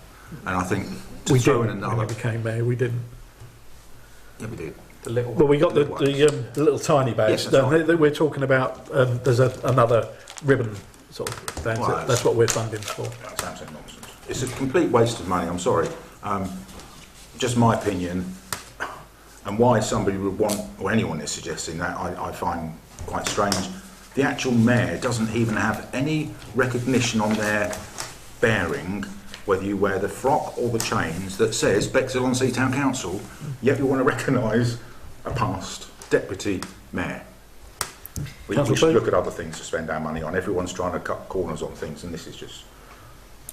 S6: And I think to
S1: We
S6: throw in
S1: didn't
S6: another.
S1: when we became mayor, we didn't.
S6: Yeah, we did.
S5: The little.
S1: Well, we got the
S6: Ones.
S1: the little tiny bags.
S6: Yes, that's right.
S1: We're talking about. There's another ribbon sort of thing.
S6: Well,
S1: That's what we're funding for.
S6: That's absolute nonsense. It's a complete waste of money, I'm sorry. Just my opinion, and why somebody would want, or anyone is suggesting that, I find quite strange. The actual mayor doesn't even have any recognition on their bearing, whether you wear the frock or the chains, that says Bexhill-on-Sea Town Council, yet we want to recognise a past deputy mayor. We
S1: Councillor
S6: should
S1: Booth?
S6: look at other things to spend our money on. Everyone's trying to cut corners on things, and this is just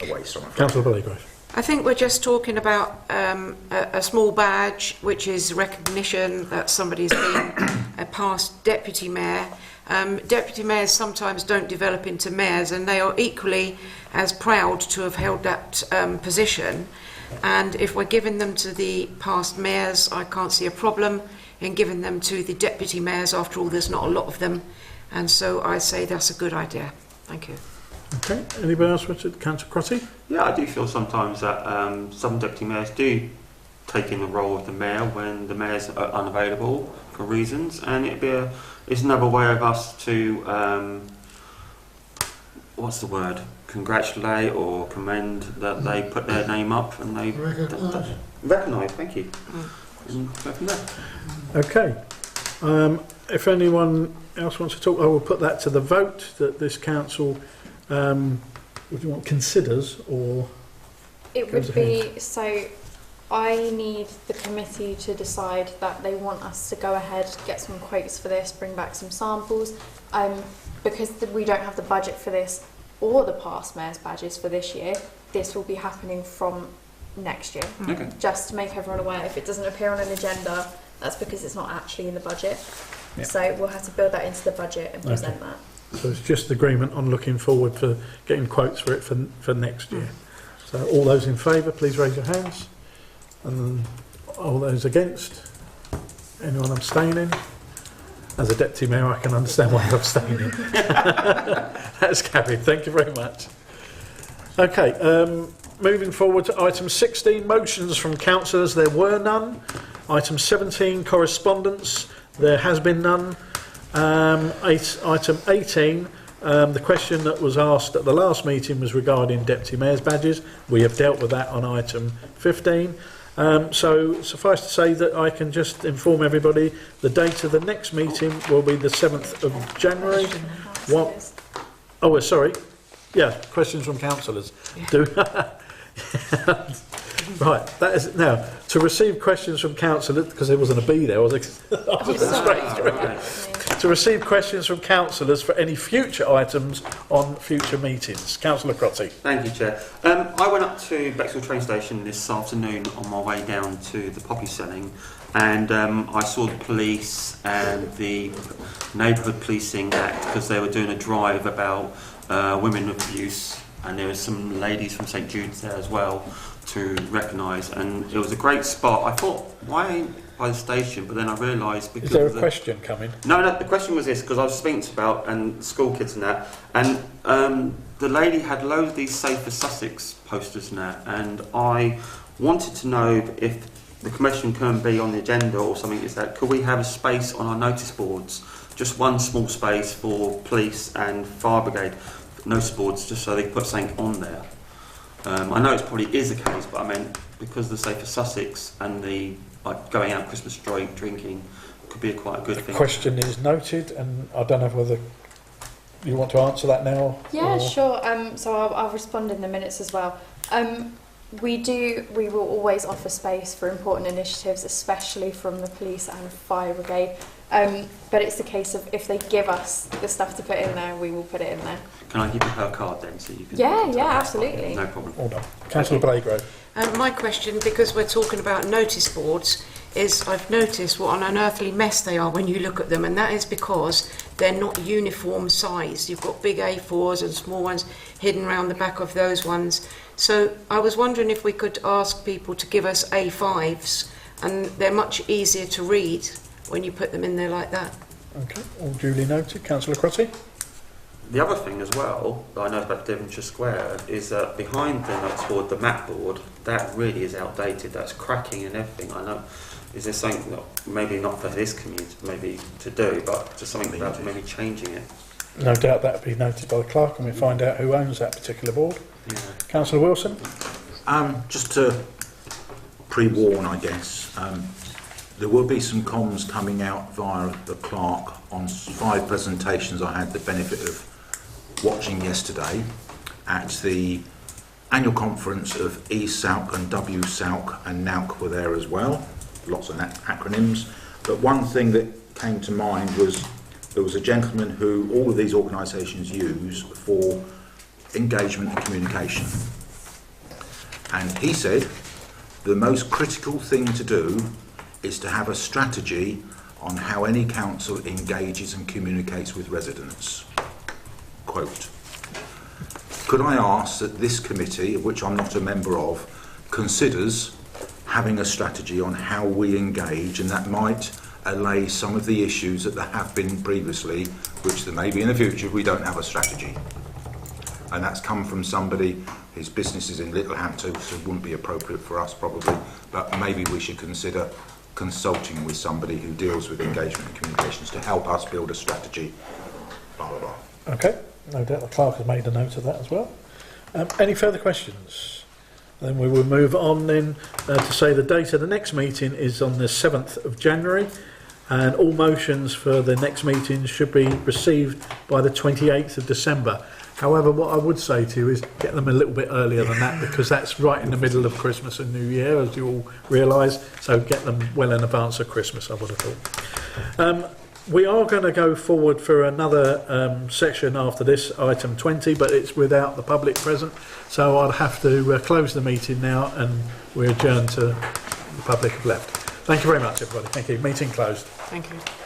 S6: a waste, I'm afraid.
S1: Councillor Billygrove.
S7: I think we're just talking about a small badge, which is recognition that somebody's been a past deputy mayor. Deputy mayors sometimes don't develop into mayors, and they are equally as proud to have held that position. And if we're giving them to the past mayors, I can't see a problem in giving them to the deputy mayors. After all, there's not a lot of them, and so I say that's a good idea. Thank you.
S1: Okay. Anybody else? Councillor Crotty?
S8: Yeah, I do feel sometimes that some deputy mayors do take in the role of the mayor when the mayors are unavailable for reasons, and it's another way of us to congratulate or commend that they put their name up and they recognise. Thank you. And go from there.
S1: Okay. If anyone else wants to talk, I will put that to the vote that this council what do you want, considers, or
S4: It
S1: goes
S4: would be, so I need the committee to decide that they want us to go ahead, get some quotes for this, bring back some samples. Because we don't have the budget for this or the past mayor's badges for this year, this will be happening from next year.
S8: Okay.
S4: Just to make everyone aware, if it doesn't appear on an agenda, that's because it's not actually in the budget.
S1: Yeah.
S4: So we'll have to build that into the budget and present that.
S1: so it's just agreement on looking forward for getting quotes for it for next year. So all those in favour, please raise your hands. And all those against? Anyone abstaining? As a deputy mayor, I can understand why you're abstaining. That's carried. Thank you very much. Okay, moving forward to item 16, motions from councillors. There were none. Item 17, correspondence. There has been none. Item 18, the question that was asked at the last meeting was regarding deputy mayor's badges. We have dealt with that on item 15. So suffice to say that I can just inform everybody the date of the next meeting will be the 7th of January. What? Oh, sorry. Yeah, questions from councillors.
S7: Yeah.
S1: Right, that is now to receive questions from councillors, because there wasn't a B there, was it? To receive questions from councillors for any future items on future meetings. Councillor Crotty.
S8: Thank you, Chair. I went up to Bexhill train station this afternoon on my way down to the poppy selling, and I saw the police and the Neighbourhood Policing Act, because they were doing a drive about women abuse, and there were some ladies from St Jude's there as well to recognise, and it was a great spot. I thought, why ain't by the station? But then I realised because
S1: Is there a question coming?
S8: No, the question was this, because I was speaking about and school kids and that, and the lady had loads of these Safe for Sussex posters and that, and I wanted to know if the commission can be on the agenda or something. Is that could we have a space on our notice boards, just one small space for police and fire brigade notice boards, just so they put something on there. I know it probably is the case, but I meant because the Safe for Sussex and the going out Christmas drinking could be quite a good thing.
S1: Question is noted, and I don't know whether you want to answer that now.
S4: Yeah,
S1: or...
S4: sure. So I'll respond in the minutes as well. We will always offer space for important initiatives, especially from the police and fire brigade. But it's the case of if they give us the stuff to put in there, we will put it in there.
S8: Can I give you her card then, so you can?
S4: Yeah, absolutely.
S8: No problem.
S1: Hold on. Councillor Blagrove.
S7: My question, because we're talking about notice boards, is I've noticed what an unearthly mess they are when you look at them, and that is because they're not uniform size. You've got big A4s and small ones hidden around the back of those ones. So I was wondering if we could ask people to give us A5s, and they're much easier to read when you put them in there like that.
S1: Okay, all duly noted. Councillor Crotty.
S8: The other thing as well that I know about Devonshire Square is that behind the notes board, the mat board, that really is outdated. That's cracking and everything. I know. Is there something that maybe not for this community, maybe to do, but just something about maybe changing it?
S1: No doubt that will be noted by the clerk and we'll find out who owns that particular board.
S8: Yeah.
S1: Councillor Wilson?
S6: Just to pre-warn, I guess, there will be some comms coming out via the clerk on 5 presentations I had the benefit of watching yesterday at the annual conference of ESALC and WSALC, and NALC were there as well. Lots of acronyms. But one thing that came to mind was there was a gentleman who all of these organisations use for engagement and communication. And he said the most critical thing to do is to have a strategy on how any council engages and communicates with residents. Quote. Could I ask that this committee, of which I'm not a member of, considers having a strategy on how we engage, and that might allay some of the issues that there have been previously, which there may be in the future if we don't have a strategy. And that's come from somebody, his business is in Littlehampton, so it wouldn't be appropriate for us probably, but maybe we should consider consulting with somebody who deals with engagement and communications to help us build a strategy, blah, blah, blah.
S1: Okay, no doubt the clerk has made a note of that as well. Any further questions? Then we will move on then to say the date of the next meeting is on the 7th of January, and all motions for the next meeting should be received by the 28th of December. However, what I would say to you is get them a little bit earlier than that, because that's right in the middle of Christmas and New Year, as you all realise, so get them well in advance of Christmas, I would have thought. We are going to go forward for another section after this, item 20, but it's without the public present, so I'll have to close the meeting now and we adjourn to the public have left. Thank you very much, everybody. Thank you. Meeting closed.
S7: Thank you.